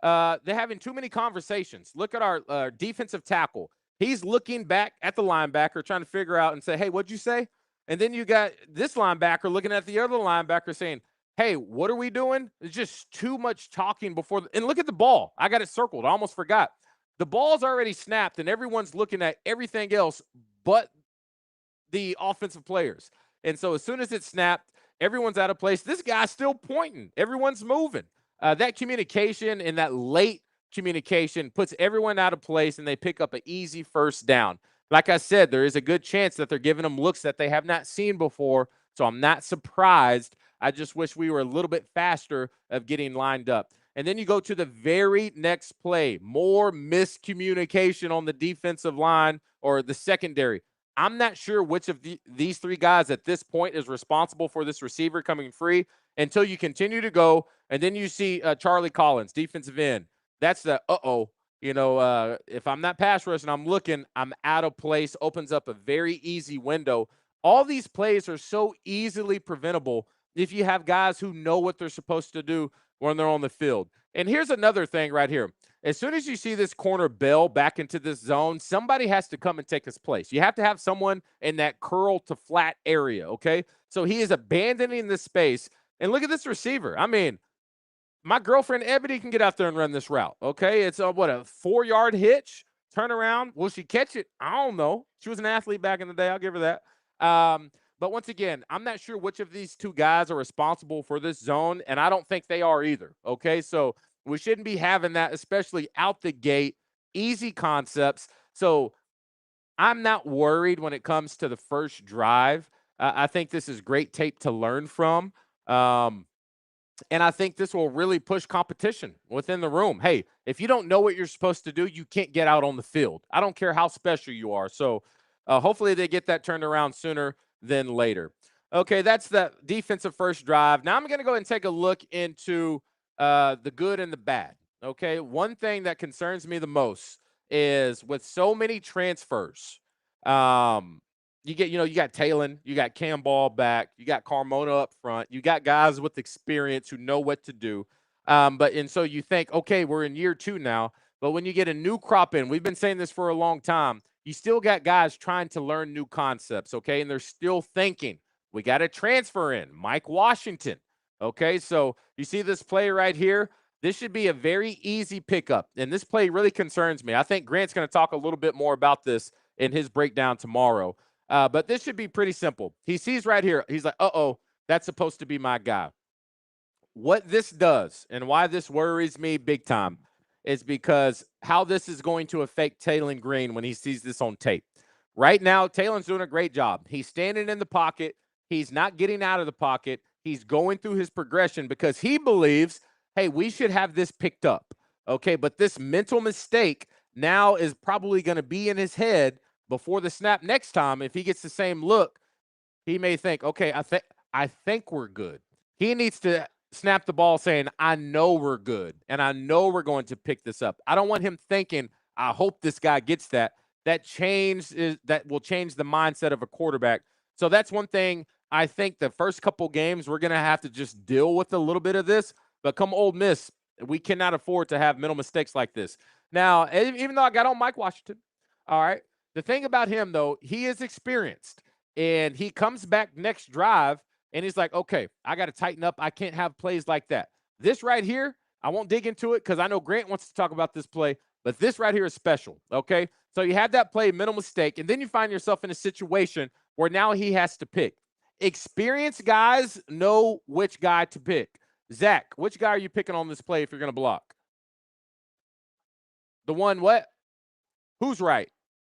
They're having too many conversations. Look at our defensive tackle. He's looking back at the linebacker, trying to figure out and say, hey, what'd you say? And then you got this linebacker looking at the other linebacker saying, hey, what are we doing? It's just too much talking before. And look at the ball. I got it circled. I almost forgot. The ball's already snapped, and everyone's looking at everything else but the offensive players. And so as soon as it's snapped, everyone's out of place. This guy's still pointing. Everyone's moving. That communication and that late communication puts everyone out of place, and they pick up an easy first down. like I said, there is a good chance that they're giving them looks that they have not seen before. So I'm not surprised. I just wish we were a little bit faster of getting lined up. And then you go to the very next play, more miscommunication on the defensive line or the secondary. I'm not sure which of these three guys at this point is responsible for this receiver coming free until you continue to go. And then you see Charlie Collins, defensive end. That's the if I'm not pass rushing, I'm looking, I'm out of place, opens up a very easy window. All these plays are so easily preventable if you have guys who know what they're supposed to do when they're on the field. And here's another thing right here. As soon as you see this corner bell back into this zone, somebody has to come and take his place. You have to have someone in that curl to flat area, okay? So he is abandoning this space. And look at this receiver. I mean, my girlfriend Ebony can get out there and run this route, okay? It's a 4-yard hitch, turn around. Will she catch it? I don't know. She was an athlete back in the day. I'll give her that. But once again, I'm not sure which of these two guys are responsible for this zone, and I don't think they are either, okay? So we shouldn't be having that, especially out the gate, easy concepts. So I'm not worried when it comes to the first drive. I think this is great tape to learn from. And I think this will really push competition within the room. Hey, if you don't know what you're supposed to do, you can't get out on the field. I don't care how special you are. So hopefully they get that turned around sooner than later. Okay, that's the defensive first drive. Now I'm going to go ahead and take a look into the good and the bad. Okay, one thing that concerns me the most is with so many transfers, you got Talon, you got Cam Ball back, you got Carmona up front, you got guys with experience who know what to do. And so you think, okay, we're in year 2 now. But when you get a new crop in, we've been saying this for a long time, you still got guys trying to learn new concepts, okay? And they're still thinking, we got to transfer in Mike Washington, okay? So you see this play right here. This should be a very easy pickup. And this play really concerns me. I think Grant's going to talk a little bit more about this in his breakdown tomorrow. But this should be pretty simple. He sees right here. He's like, uh-oh, that's supposed to be my guy. What this does and why this worries me big time is because how this is going to affect Talon Green when he sees this on tape. Right now, Talon's doing a great job. He's standing in the pocket. He's not getting out of the pocket. He's going through his progression because he believes, hey, we should have this picked up. Okay, but this mental mistake now is probably going to be in his head before the snap next time. If he gets the same look, he may think, okay, I think we're good. He needs to snap the ball saying, I know we're good, and I know we're going to pick this up. I don't want him thinking, I hope this guy gets that. That will change the mindset of a quarterback. So that's one thing I think the first couple games we're going to have to just deal with a little bit of this. But come Ole Miss, we cannot afford to have mental mistakes like this. Now, even though I got on Mike Washington, all right, the thing about him, though, he is experienced, and he comes back next drive, and he's like, okay, I got to tighten up. I can't have plays like that. This right here, I won't dig into it because I know Grant wants to talk about this play, but this right here is special, okay? So you have that play, mental mistake, and then you find yourself in a situation where now he has to pick. Experienced guys know which guy to pick. Zach, which guy are you picking on this play if you're going to block? The one what? Who's right?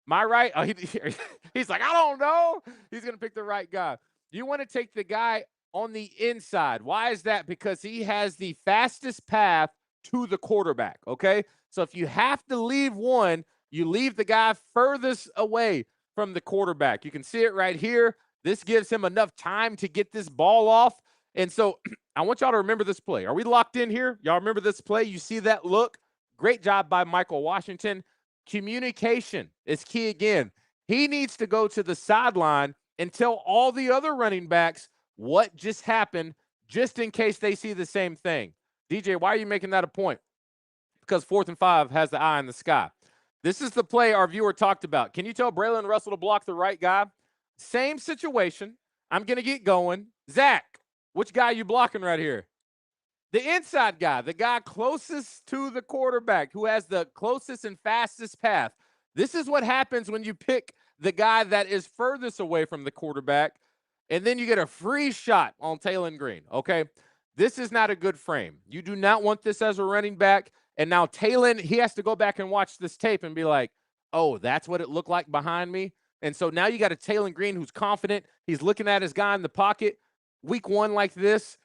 My right? Oh, he's like, I don't know. He's going to pick the right guy. You want to take the guy on the inside. Why is that? Because he has the fastest path to the quarterback, okay? So if you have to leave one, you leave the guy furthest away from the quarterback. You can see it right here. This gives him enough time to get this ball off. And so I want y'all to remember this play. Are we locked in here? Y'all remember this play? You see that look? Great job by Michael Washington. Communication is key again. He needs to go to the sideline and tell all the other running backs what just happened, just in case they see the same thing. DJ, why are you making that a point? Because 4th and 5 has the eye in the sky. This is the play our viewer talked about. Can you tell Braylon Russell to block the right guy? Same situation. I'm going to get going. Zach, which guy are you blocking right here? The inside guy, the guy closest to the quarterback, who has the closest and fastest path. This is what happens when you pick the guy that is furthest away from the quarterback, and then you get a free shot on Talon Green, okay? This is not a good frame. You do not want this as a running back. And now Talon, he has to go back and watch this tape and be like, oh, that's what it looked like behind me. And so now you got a Taylor Green who's confident. He's looking at his guy in the pocket. Week 1 like this,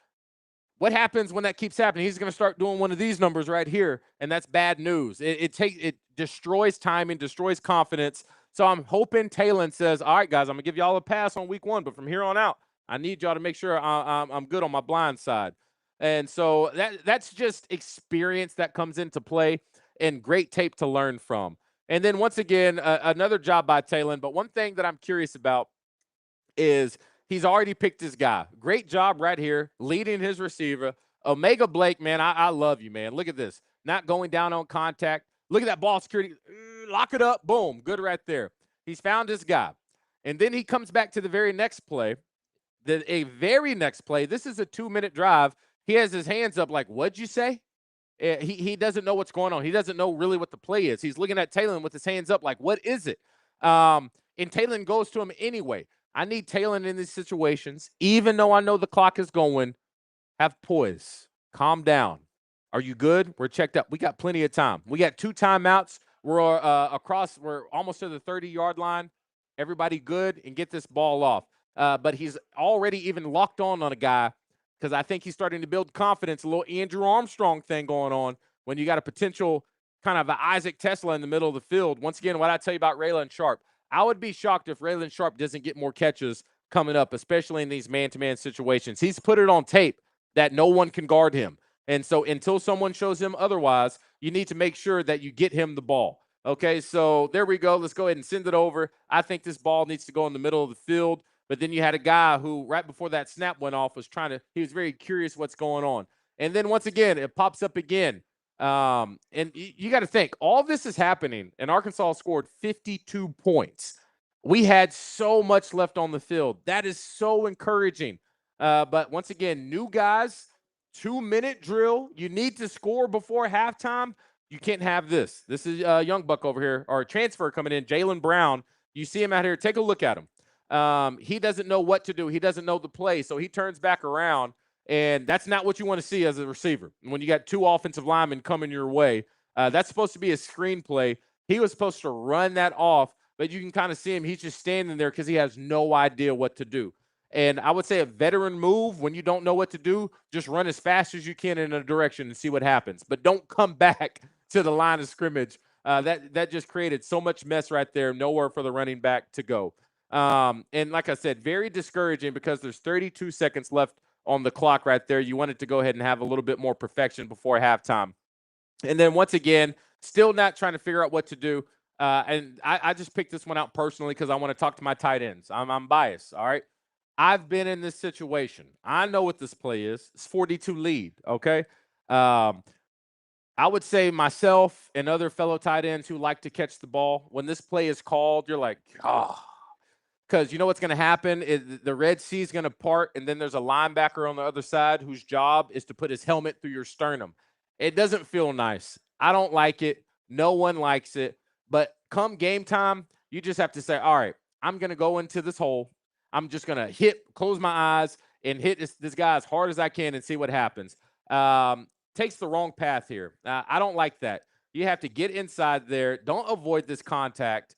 what happens when that keeps happening? He's going to start doing one of these numbers right here, and that's bad news. It destroys timing, destroys confidence. So I'm hoping Taylor says, all right, guys, I'm going to give y'all a pass on week 1, but from here on out, I need y'all to make sure I'm good on my blind side. And so that's just experience that comes into play and great tape to learn from. And then once again, another job by Taylor. But one thing that I'm curious about is he's already picked his guy. Great job right here, leading his receiver. Omega Blake, man, I love you, man. Look at this. Not going down on contact. Look at that ball security. Lock it up. Boom. Good right there. He's found his guy. And then he comes back to the very next play. Very next play. This is a 2-minute drive. He has his hands up like, what'd you say? He doesn't know what's going on. He doesn't know really what the play is. He's looking at Taylor with his hands up like, what is it? And Taylor goes to him anyway. I need Taylor in these situations, even though I know the clock is going, have poise. Calm down. Are you good? We're checked up. We got plenty of time. We got 2 timeouts. We're we're almost to the 30-yard line. Everybody good, and get this ball off. But he's already even locked on a guy because I think he's starting to build confidence. A little Andrew Armstrong thing going on when you got a potential kind of a Isaac Tesla in the middle of the field. Once again, what I tell you about Raylan Sharp, I would be shocked if Raylan Sharp doesn't get more catches coming up, especially in these man-to-man situations. He's put it on tape that no one can guard him. And so until someone shows him otherwise, you need to make sure that you get him the ball. Okay, so there we go. Let's go ahead and send it over. I think this ball needs to go in the middle of the field. But then you had a guy who, right before that snap went off, he was very curious what's going on. And then once again, it pops up again. And you got to think, all this is happening, and Arkansas scored 52 points. We had so much left on the field. That is so encouraging. But once again, new guys, 2-minute drill. You need to score before halftime. You can't have this. This is a young buck over here, or a transfer coming in, Jalen Brown. You see him out here. Take a look at him. He doesn't know what to do. He doesn't know the play, so he turns back around. And that's not what you want to see as a receiver. When you got 2 offensive linemen coming your way, that's supposed to be a screenplay. He was supposed to run that off, but you can kind of see him. He's just standing there because he has no idea what to do. And I would say a veteran move, when you don't know what to do, just run as fast as you can in a direction and see what happens. But don't come back to the line of scrimmage. That just created so much mess right there. Nowhere for the running back to go. And like I said, very discouraging because there's 32 seconds left on the clock right there. You wanted to go ahead and have a little bit more perfection before halftime. And then once again, still not trying to figure out what to do. And I just picked this one out personally because I want to talk to my tight ends. I'm biased, all right? I've been in this situation. I know what this play is. It's 42 lead, okay? I would say myself and other fellow tight ends who like to catch the ball, when this play is called, you're like, oh. Because you know what's going to happen is the Red Sea is going to part, and then there's a linebacker on the other side whose job is to put his helmet through your sternum. It doesn't feel nice. I don't like it. No one likes it. But come game time, you just have to say, all right, I'm going to go into this hole. I'm just going to close my eyes and hit this guy as hard as I can and see what happens. Takes the wrong path here. I don't like that. You have to get inside there. Don't avoid this contact.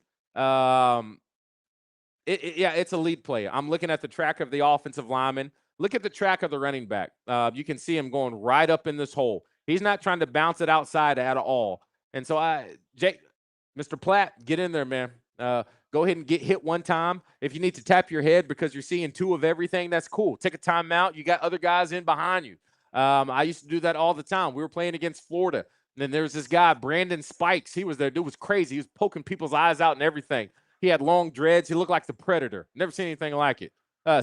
It's a lead play. I'm looking at the track of the offensive lineman. Look at the track of the running back. You can see him going right up in this hole. He's not trying to bounce it outside at all. And so Mr. Platt, get in there, man. Go ahead and get hit one time. If you need to tap your head because you're seeing 2 of everything, that's cool. Take a timeout. You got other guys in behind you. I used to do that all the time. We were playing against Florida. And then there was this guy, Brandon Spikes. He was there. Dude was crazy. He was poking people's eyes out and everything. He had long dreads. He looked like the Predator. Never seen anything like it.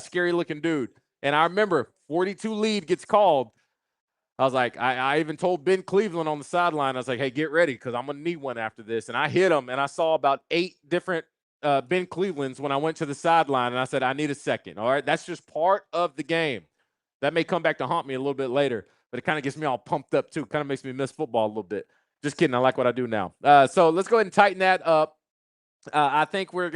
Scary looking dude. And I remember 42 lead gets called. I was like, I even told Ben Cleveland on the sideline, I was like, hey, get ready because I'm going to need one after this. And I hit him, and I saw about 8 different Ben Clevelands when I went to the sideline, and I said, I need a second. All right, that's just part of the game. That may come back to haunt me a little bit later, but it kind of gets me all pumped up too. Kind of makes me miss football a little bit. Just kidding. I like what I do now. So let's go ahead and tighten that up. I think we're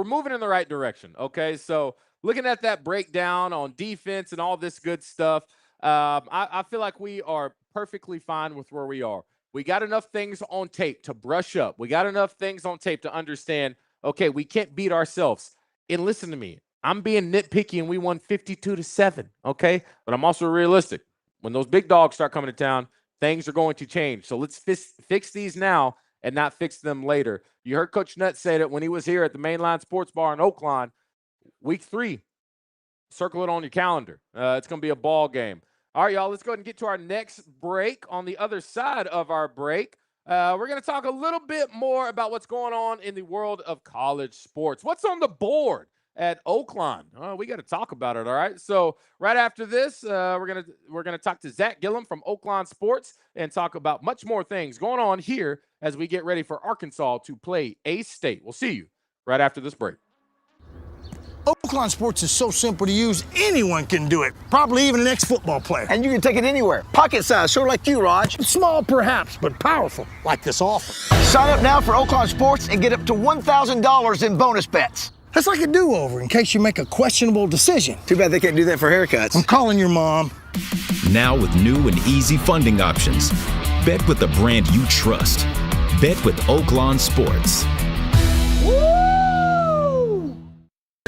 moving in the right direction. Okay, so looking at that breakdown on defense and all this good stuff, I feel like we are perfectly fine with where we are. We got enough things on tape to brush up. We got enough things on tape to understand, okay, we can't beat ourselves. And listen to me, I'm being nitpicky and we won 52-7, okay? But I'm also realistic. When those big dogs start coming to town, things are going to change. So let's fix these now and not fix them later. You heard Coach Nutt say that when he was here at the Mainline Sports Bar in Oaklawn, week 3. Circle it on your calendar. It's going to be a ball game. All right, y'all, let's go ahead and get to our next break. On the other side of our break, we're going to talk a little bit more about what's going on in the world of college sports. What's on the board at Oaklawn? We got to talk about it, all right? So right after this, we're gonna talk to Zach Gillum from Oaklawn Sports and talk about much more things going on here as we get ready for Arkansas to play A-State. We'll see you right after this break. Oaklawn Sports is so simple to use, anyone can do it. Probably even an ex-football player. And you can take it anywhere. Pocket size, sort of like you, Raj. Small perhaps, but powerful, like this offer. Sign up now for Oaklawn Sports and get up to $1,000 in bonus bets. That's like a do-over in case you make a questionable decision. Too bad they can't do that for haircuts. I'm calling your mom. Now with new and easy funding options. Bet with the brand you trust. Bet with Oaklawn Sports.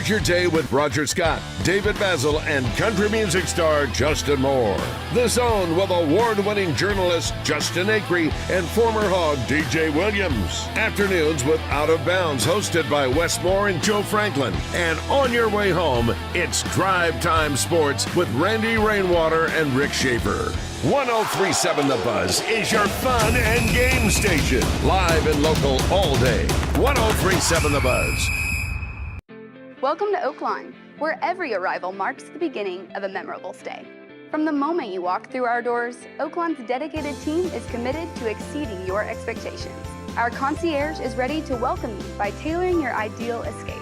Your day with Roger Scott, David Basil, and country music star Justin Moore. The Zone with award-winning journalist Justin Acree and former Hog DJ Williams. Afternoons with Out of Bounds, hosted by Wes Moore and Joe Franklin. And on your way home, it's Drive Time Sports with Randy Rainwater and Rick Schaefer. 103.7 The Buzz is your fun and game station. Live and local all day. 103.7 The Buzz. Welcome to Oaklawn, where every arrival marks the beginning of a memorable stay. From the moment you walk through our doors, Oaklawn's dedicated team is committed to exceeding your expectations. Our concierge is ready to welcome you by tailoring your ideal escape.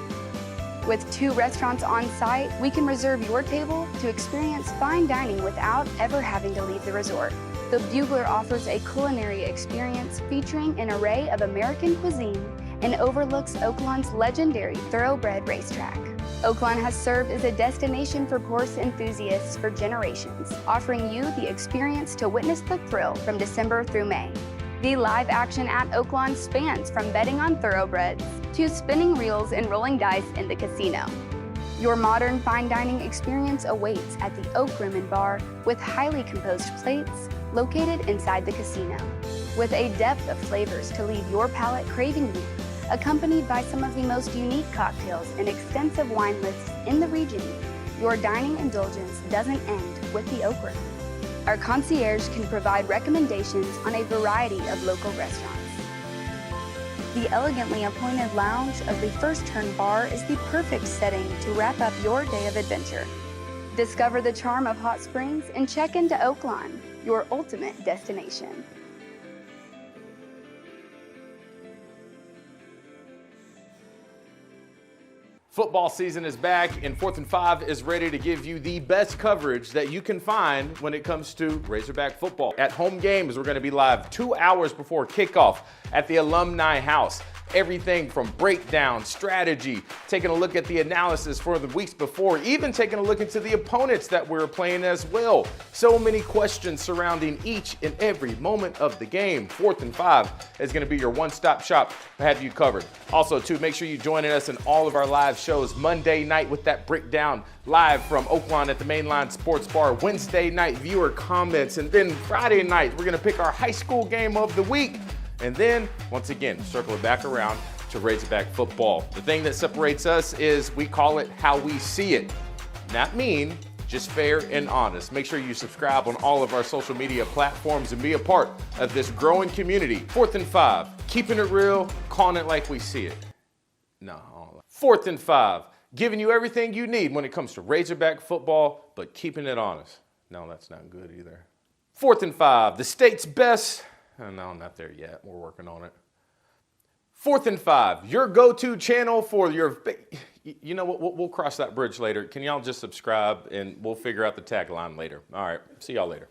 With 2 restaurants on site, we can reserve your table to experience fine dining without ever having to leave the resort. The Bugler offers a culinary experience featuring an array of American cuisine and overlooks Oaklawn's legendary thoroughbred racetrack. Oaklawn has served as a destination for horse enthusiasts for generations, offering you the experience to witness the thrill from December through May. The live action at Oaklawn spans from betting on thoroughbreds to spinning reels and rolling dice in the casino. Your modern fine dining experience awaits at the Oak Room and Bar with highly composed plates located inside the casino. With a depth of flavors to leave your palate craving more, accompanied by some of the most unique cocktails and extensive wine lists in the region, your dining indulgence doesn't end with the Oak Room. Our concierge can provide recommendations on a variety of local restaurants. The elegantly appointed lounge of the First Turn Bar is the perfect setting to wrap up your day of adventure. Discover the charm of hot springs and check into Oaklawn, your ultimate destination. Football season is back, and 4th and 5 is ready to give you the best coverage that you can find when it comes to Razorback football. At home games, we're going to be live 2 hours before kickoff at the Alumni House. Everything from breakdown, strategy, taking a look at the analysis for the weeks before, even taking a look into the opponents that we're playing as well. So many questions surrounding each and every moment of the game. 4th and 5 is going to be your one-stop shop to have you covered. Also, too, make sure you're joining us in all of our live shows. Monday night with that breakdown live from Oaklawn at the Mainline Sports Bar. Wednesday night viewer comments. And then Friday night, we're going to pick our high school game of the week. And then, once again, circle it back around to Razorback football. The thing that separates us is we call it how we see it. Not mean, just fair and honest. Make sure you subscribe on all of our social media platforms and be a part of this growing community. 4th and 5, keeping it real, calling it like we see it. No. 4th and 5, giving you everything you need when it comes to Razorback football, but keeping it honest. No, that's not good either. 4th and 5, the state's best. Oh, no, not there yet. We're working on it. 4th and 5, your go-to channel for your... You know what? We'll cross that bridge later. Can y'all just subscribe, and we'll figure out the tagline later. All right. See y'all later.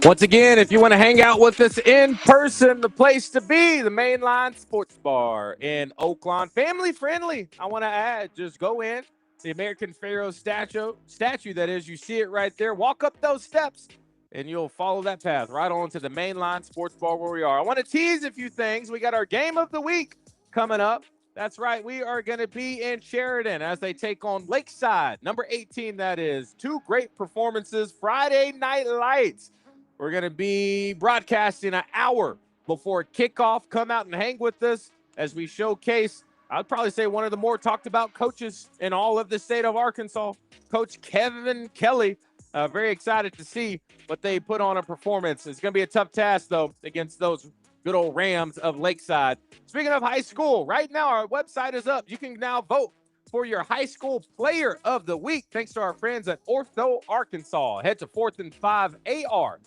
Once again, if you want to hang out with us in person, the place to be, the Mainline Sports Bar in Oaklawn. Family friendly, I want to add. Just go in. The American Pharaoh statue that is, you see it right there. Walk up those steps, and you'll follow that path right on to the Mainline Sports Bar where we are. I want to tease a few things. We got our game of the week coming up. That's right. We are going to be in Sheridan as they take on Lakeside, number 18, that is. Two great performances, Friday Night Lights. We're going to be broadcasting an hour before kickoff. Come out and hang with us as we showcase, I'd probably say, one of the more talked about coaches in all of the state of Arkansas, Coach Kevin Kelly. Very excited to see what they put on a performance. It's going to be a tough task, though, against those good old Rams of Lakeside. Speaking of high school, right now our website is up. You can now vote for your high school player of the week, thanks to our friends at Ortho Arkansas. Head to 4th&5AR.com.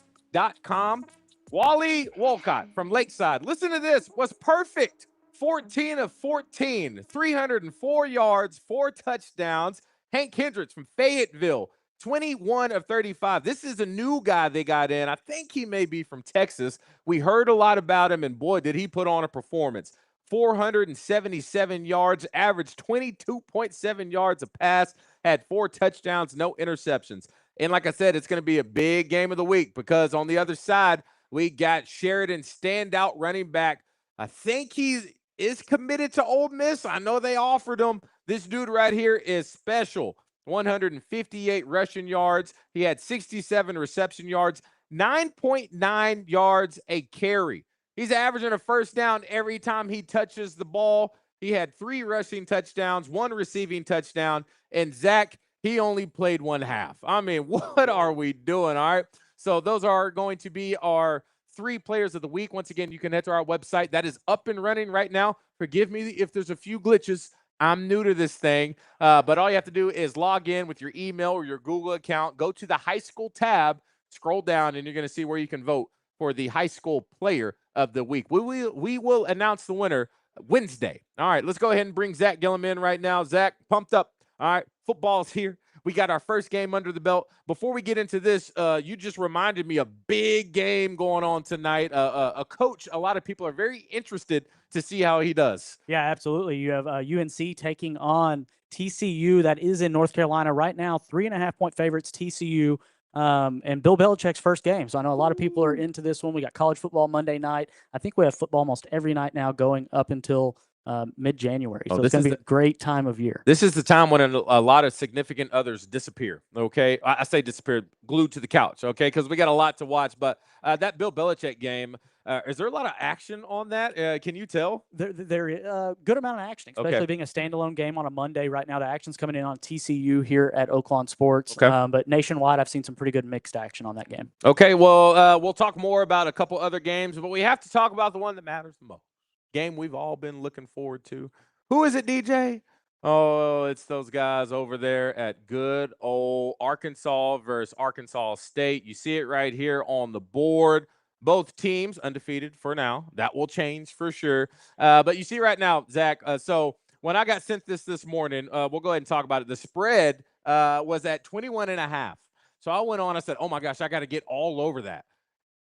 Wally Wolcott from Lakeside, listen to this, was perfect. 14 of 14, 304 yards, 4 touchdowns. Hank Hendricks from Fayetteville, 21 of 35. This is a new guy they got in. I think he may be from Texas. We heard a lot about him, and boy, did he put on a performance. 477 yards, averaged 22.7 yards a pass, had 4 touchdowns, no interceptions. And like I said, it's going to be a big game of the week because on the other side, we got Sheridan standout running back. I think he is committed to Ole Miss. I know they offered him. This dude right here is special. 158 rushing yards. He had 67 reception yards, 9.9 yards a carry. He's averaging a first down every time he touches the ball. He had 3 rushing touchdowns, 1 receiving touchdown. And Zach, he only played 1 half. I mean, what are we doing? All right. So those are going to be our 3 players of the week. Once again, you can head to our website. That is up and running right now. Forgive me if there's a few glitches. I'm new to this thing, but all you have to do is log in with your email or your Google account, go to the high school tab, scroll down, and you're going to see where you can vote for the high school player of the week. We will announce the winner Wednesday. All right, let's go ahead and bring Zach Gillum in right now. Zach, pumped up. All right, football's here. We got our first game under the belt. Before we get into this, you just reminded me a big game going on tonight. A coach, a lot of people are very interested to see how he does. Yeah, absolutely. You have UNC taking on TCU. That is in North Carolina right now. 3.5-point favorites, TCU. And Bill Belichick's first game. So I know a lot of people are into this one. We got college football Monday night. I think we have football almost every night now going up until mid-January. So it's going to be a great time of year. This is the time when a lot of significant others disappear, okay? I say disappear, glued to the couch, okay? Because we got a lot to watch. But that Bill Belichick game, is there a lot of action on that? Can you tell? There is a good amount of action, especially being a standalone game on a Monday. Right now, the action's coming in on TCU here at Oaklawn Sports. Okay. But nationwide, I've seen some pretty good mixed action on that game. Okay, well, we'll talk more about a couple other games, but we have to talk about the one that matters the most. Game we've all been looking forward to. Who is it, DJ? Oh, it's those guys over there at good old Arkansas versus Arkansas State. You see it right here on the board. Both teams undefeated for now. That will change for sure. But you see right now, Zach, so when I got sent this morning, we'll go ahead and talk about it. The spread was at 21.5. So I went on, I said, oh my gosh, I got to get all over that.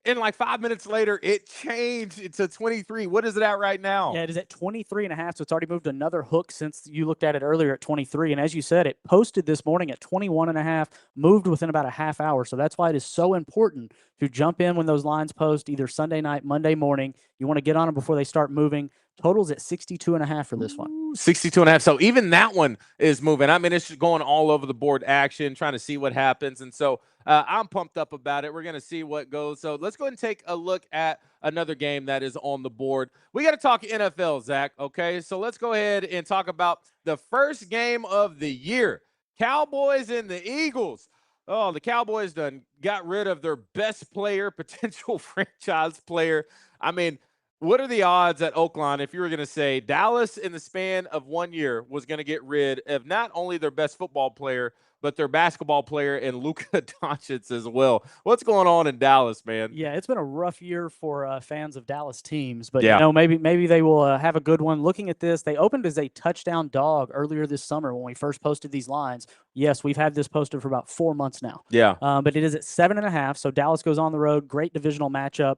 And like 5 minutes later, it changed to 23. What is it at right now? Yeah, it is at 23.5. So it's already moved another hook since you looked at it earlier at 23. And as you said, it posted this morning at 21.5, moved within about a half hour. So that's why it is so important to jump in when those lines post either Sunday night, Monday morning. You want to get on them before they start moving. Totals at 62.5 for this one. 62.5. So even that one is moving. I mean, it's just going all over the board action, trying to see what happens. And so I'm pumped up about it. We're going to see what goes. So let's go ahead and take a look at another game that is on the board. We got to talk NFL, Zach. Okay, so let's go ahead and talk about the first game of the year. Cowboys and the Eagles. Oh, the Cowboys done got rid of their best player, potential franchise player. I mean, what are the odds at Oaklawn if you were going to say Dallas in the span of 1 year was going to get rid of not only their best football player, but their basketball player and Luka Doncic as well. What's going on in Dallas, man? Yeah, it's been a rough year for fans of Dallas teams, but Yeah. maybe they will have a good one. Looking at this, they opened as a touchdown dog earlier this summer when we first posted these lines. Yes, we've had this posted for about 4 months now. Yeah. But it is at 7.5. So Dallas goes on the road. Great divisional matchup.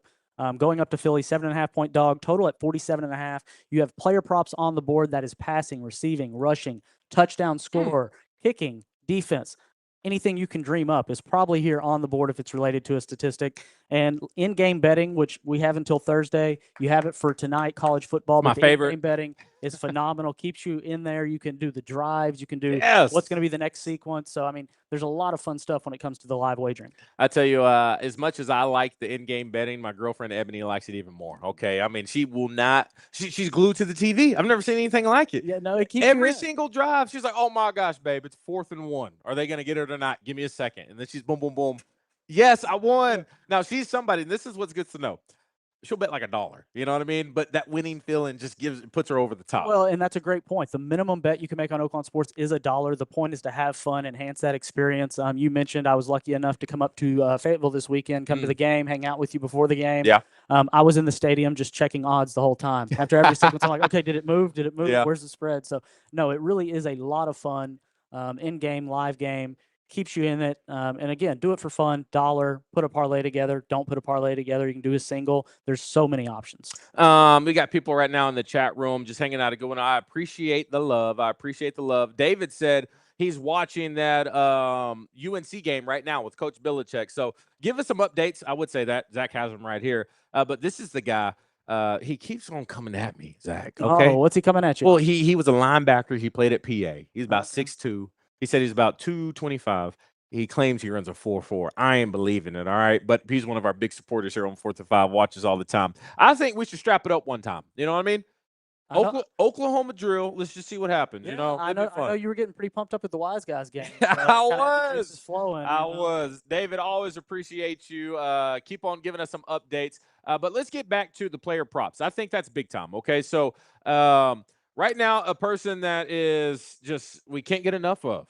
Going up to Philly, 7.5-point dog, total at 47.5. You have player props on the board that is passing, receiving, rushing, touchdown score, kicking, defense. Anything you can dream up is probably here on the board if it's related to a statistic. And in-game betting, which we have until Thursday, you have it for tonight, college football. My but the favorite. in-game betting is phenomenal. Keeps you in there. You can do the drives. You can do Yes. what's going to be the next sequence. So, I mean, there's a lot of fun stuff when it comes to the live wagering. I tell you, as much as I like the in-game betting, my girlfriend Ebony likes it even more. Okay, I mean, she will not. She's glued to the TV. I've never seen anything like it. Yeah, no, it keeps you Every in. single drive, she's like, "Oh my gosh, babe, it's 4th and 1. Are they going to get it or not? Give me a second." And then she's boom, boom, boom. Yes, I won. Now she's somebody, and this is what's good to know. She'll bet like $1. You know what I mean? But that winning feeling just puts her over the top. Well, and that's a great point. The minimum bet you can make on Oaklawn Sports is $1. The point is to have fun, enhance that experience. You mentioned I was lucky enough to come up to Fayetteville this weekend, come to the game, hang out with you before the game. Yeah. I was in the stadium just checking odds the whole time. After every sequence, I'm like, okay, did it move? Did it move? Yeah. Where's the spread? So, no, it really is a lot of fun. In-game, live game. Keeps you in it. And again, do it for fun. $1, put a parlay together. Don't put a parlay together. You can do a single. There's so many options. We got people right now in the chat room just hanging out a good one. I appreciate the love. David said he's watching that UNC game right now with Coach Belichick. So give us some updates. I would say that. Zach has them right here. But this is the guy. He keeps on coming at me, Zach. Okay. Oh, what's he coming at you? Well, he was a linebacker. He played at PA. He's about 6'2". He said he's about 225. He claims he runs a 4.4. I ain't believing it, all right? But he's one of our big supporters here on 4th and 5, watches all the time. I think we should strap it up one time. You know what I mean? Oklahoma drill. Let's just see what happens. Yeah, You know, I know you were getting pretty pumped up at the Wise Guys game. I was. Flowing, I was. David, always appreciate you. Keep on giving us some updates. But let's get back to the player props. I think that's big time. Okay, so right now, a person that is just we can't get enough of,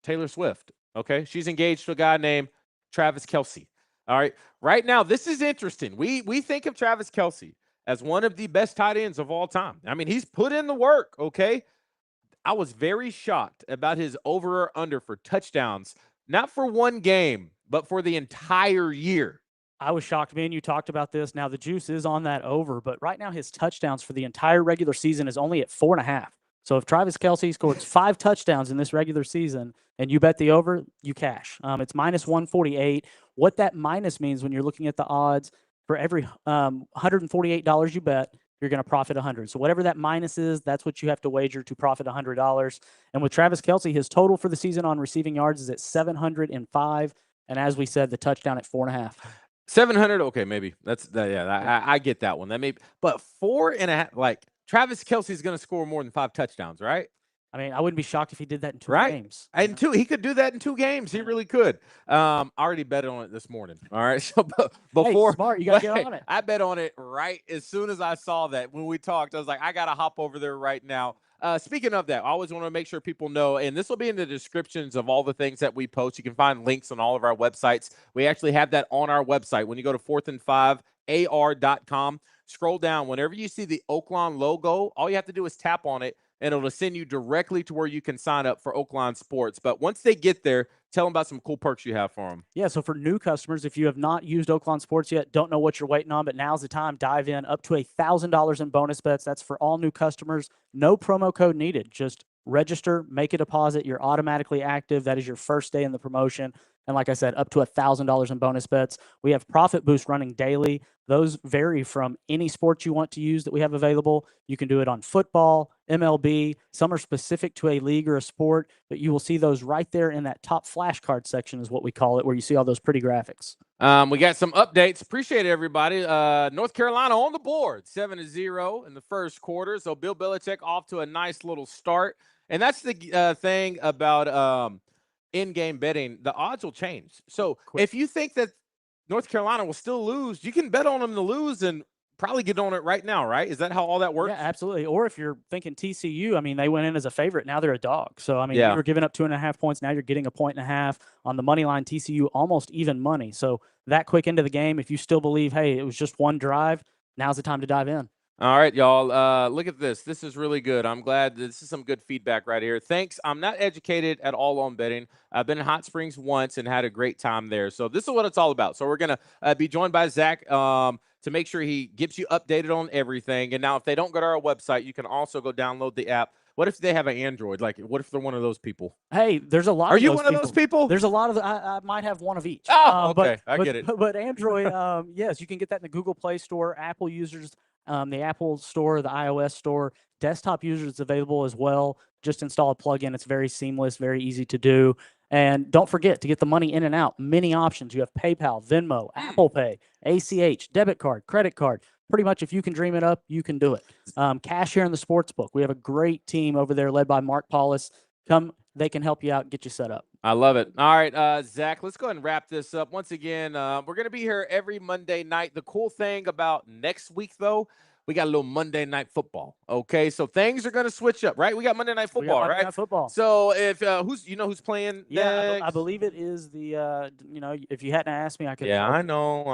Taylor Swift. Okay, she's engaged to a guy named Travis Kelce. All right, right now this is interesting. We think of Travis Kelce as one of the best tight ends of all time. I mean, he's put in the work. Okay, I was very shocked about his over or under for touchdowns, not for one game, but for the entire year. I was shocked. Me and you talked about this. Now the juice is on that over, but right now his touchdowns for the entire regular season is only at 4.5. So if Travis Kelce scores 5 touchdowns in this regular season and you bet the over, you cash. It's minus 148. What that minus means when you're looking at the odds, for every $148 you bet, you're going to profit 100. So whatever that minus is, that's what you have to wager to profit $100. And with Travis Kelce, his total for the season on receiving yards is at 705. And as we said, the touchdown at 4.5. 700. Okay, maybe I get that one. That may, but 4.5. Like Travis Kelce is going to score more than 5 touchdowns, right? I mean, I wouldn't be shocked if he did that in 2 games. And he could do that in 2 games. He really could. I already bet on it this morning. All right. So before, hey, smart, you got to get on it. I bet on it right as soon as I saw that. When we talked, I was like, I got to hop over there right now. Speaking of that, I always want to make sure people know, and this will be in the descriptions of all the things that we post. You can find links on all of our websites. We actually have that on our website. When you go to 4thand5ar.com, scroll down. Whenever you see the Oaklawn logo, all you have to do is tap on it, and it'll send you directly to where you can sign up for Oaklawn Sports. But once they get there, tell them about some cool perks you have for them. Yeah, so for new customers, if you have not used Oaklawn Sports yet, don't know what you're waiting on, but now's the time. Dive in. Up to $1,000 in bonus bets. That's for all new customers. No promo code needed. Just register, make a deposit. You're automatically active. That is your first day in the promotion. And like I said, up to $1,000 in bonus bets. We have profit boosts running daily. Those vary from any sport you want to use that we have available. You can do it on football, MLB. Some are specific to a league or a sport, but you will see those right there in that top flashcard section is what we call it, where you see all those pretty graphics. We got some updates. Appreciate it, everybody. North Carolina on the board, 7-0 in the first quarter. So Bill Belichick off to a nice little start. And that's the thing about in-game betting. The odds will change. So if you think that North Carolina will still lose, you can bet on them to lose and probably get on it right now, right? Is that how all that works? Yeah, absolutely. Or if you're thinking TCU, I mean, they went in as a favorite. Now they're a dog. So, I mean, Yeah. you were giving up 2.5 points. Now you're getting a 1.5 on the money line. TCU almost even money. So that quick into the game, if you still believe, hey, it was just one drive, now's the time to dive in. All right, y'all. Look at this. This is really good. I'm glad this is some good feedback right here. Thanks. I'm not educated at all on betting. I've been in Hot Springs once and had a great time there. So this is what it's all about. So we're going to be joined by Zach to make sure he keeps you updated on everything. And now if they don't go to our website, you can also go download the app. What if they have an Android? Like, what if they're one of those people? Hey, there's a lot Are of you those one of those people? There's a lot of I might have one of each. Oh, okay. I get it. But Android, yes, you can get that in the Google Play Store. Apple users, the Apple Store, the iOS Store. Desktop users, it's available as well. Just install a plugin. It's very seamless, very easy to do. And don't forget to get the money in and out. Many options. You have PayPal, Venmo, Apple Pay, ACH, debit card, credit card. Pretty much if you can dream it up, you can do it. Cash here in the sports book. We have a great team over there led by Mark Paulus. Come, they can help you out, get you set up. I love it. All right, Zach, let's go ahead and wrap this up. Once again, we're going to be here every Monday night. The cool thing about next week, though, we got a little Monday Night Football. Okay, so things are going to switch up, right? We got Monday Night Football, Monday right? Night Football. So if who's playing? Yeah, next? I believe it is the if you hadn't asked me, I could. Yeah, I know.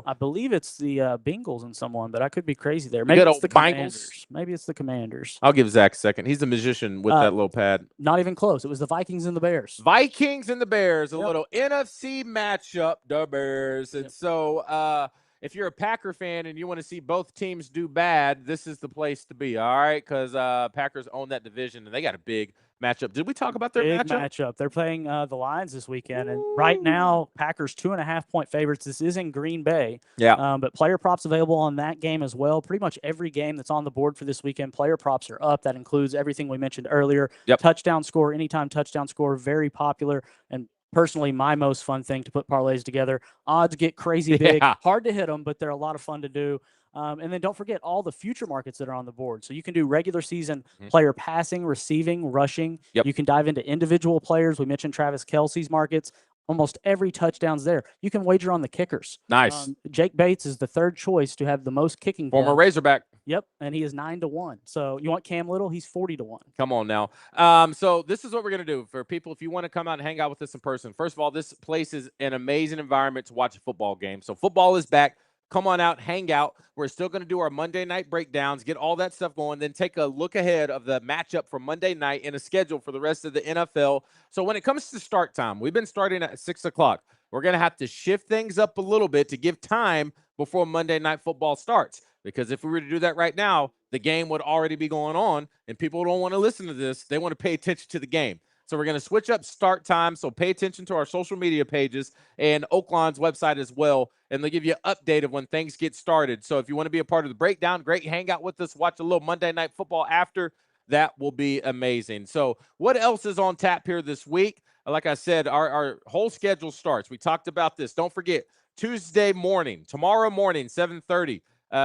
I believe it's the Bengals and someone, but I could be crazy there. The Maybe good it's old the Bengals? Commanders. Maybe it's the Commanders. I'll give Zach a second. He's a magician with that little pad. Not even close. It was the Vikings and the Bears. Vikings and the Bears, a Yep. little NFC matchup, the Bears. And so if you're a Packer fan and you want to see both teams do bad, this is the place to be, all right? Because Packers own that division, and they got a big matchup. Did we talk about their Big matchup? They're playing the Lions this weekend, and right now, Packers 2.5-point favorites. This is in Green Bay. Yeah. But player props available on that game as well. Pretty much every game that's on the board for this weekend, player props are up. That includes everything we mentioned earlier. Yep. Touchdown score, anytime touchdown score, very popular. And personally, my most fun thing to put parlays together. Odds get crazy big. Yeah. Hard to hit them, but they're a lot of fun to do. And then don't forget all the future markets that are on the board. So you can do regular season player passing, receiving, rushing. Yep. You can dive into individual players. We mentioned Travis Kelce's markets. Almost every touchdown's there. You can wager on the kickers. Nice. Jake Bates is the third choice to have the most kicking Former points. Razorback. Yep, and he is 9-1. So you want Cam Little? He's 40-1. Come on now. So this is what we're going to do for people. If you want to come out and hang out with us in person, first of all, this place is an amazing environment to watch a football game. So football is back. Come on out, hang out. We're still going to do our Monday night breakdowns, get all that stuff going, then take a look ahead of the matchup for Monday night and a schedule for the rest of the NFL. So when it comes to start time, we've been starting at 6 o'clock. We're going to have to shift things up a little bit to give time before Monday Night Football starts. Because if we were to do that right now, the game would already be going on, and people don't want to listen to this. They want to pay attention to the game. So we're going to switch up start time. So pay attention to our social media pages and Oaklawn's website as well. And they'll give you an update of when things get started. So if you want to be a part of the breakdown, great. Hang out with us. Watch a little Monday Night Football after. That will be amazing. So what else is on tap here this week? Like I said, our whole schedule starts. We talked about this. Don't forget, Tuesday morning, tomorrow morning, 7:30.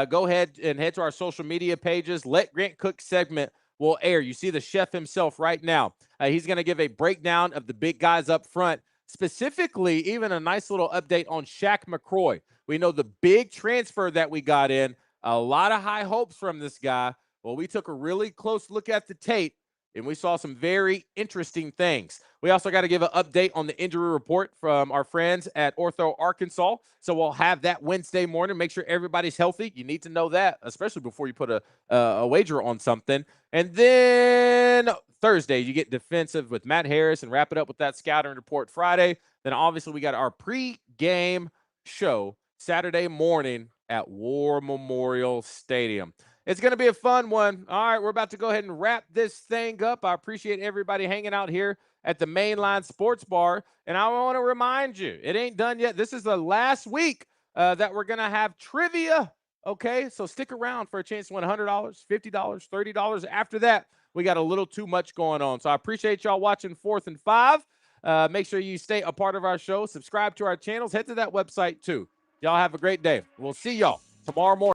Go ahead and head to our social media pages. Let Grant Cook segment will air. You see the chef himself right now. He's going to give a breakdown of the big guys up front, specifically even a nice little update on Shaq McCroy. We know the big transfer that we got in, a lot of high hopes from this guy. Well, we took a really close look at the tape, and we saw some very interesting things. We also got to give an update on the injury report from our friends at Ortho Arkansas. So we'll have that Wednesday morning. Make sure everybody's healthy. You need to know that, especially before you put a wager on something. And then Thursday, you get defensive with Matt Harris and wrap it up with that scouting report Friday. Then obviously we got our pre-game show Saturday morning at War Memorial Stadium. It's going to be a fun one. All right, we're about to go ahead and wrap this thing up. I appreciate everybody hanging out here at the Mainline Sports Bar. And I want to remind you, it ain't done yet. This is the last week that we're going to have trivia. Okay, so stick around for a chance to win $100, $50, $30. After that, we got a little too much going on. So I appreciate y'all watching 4th and 5. Make sure you stay a part of our show. Subscribe to our channels. Head to that website too. Y'all have a great day. We'll see y'all tomorrow morning.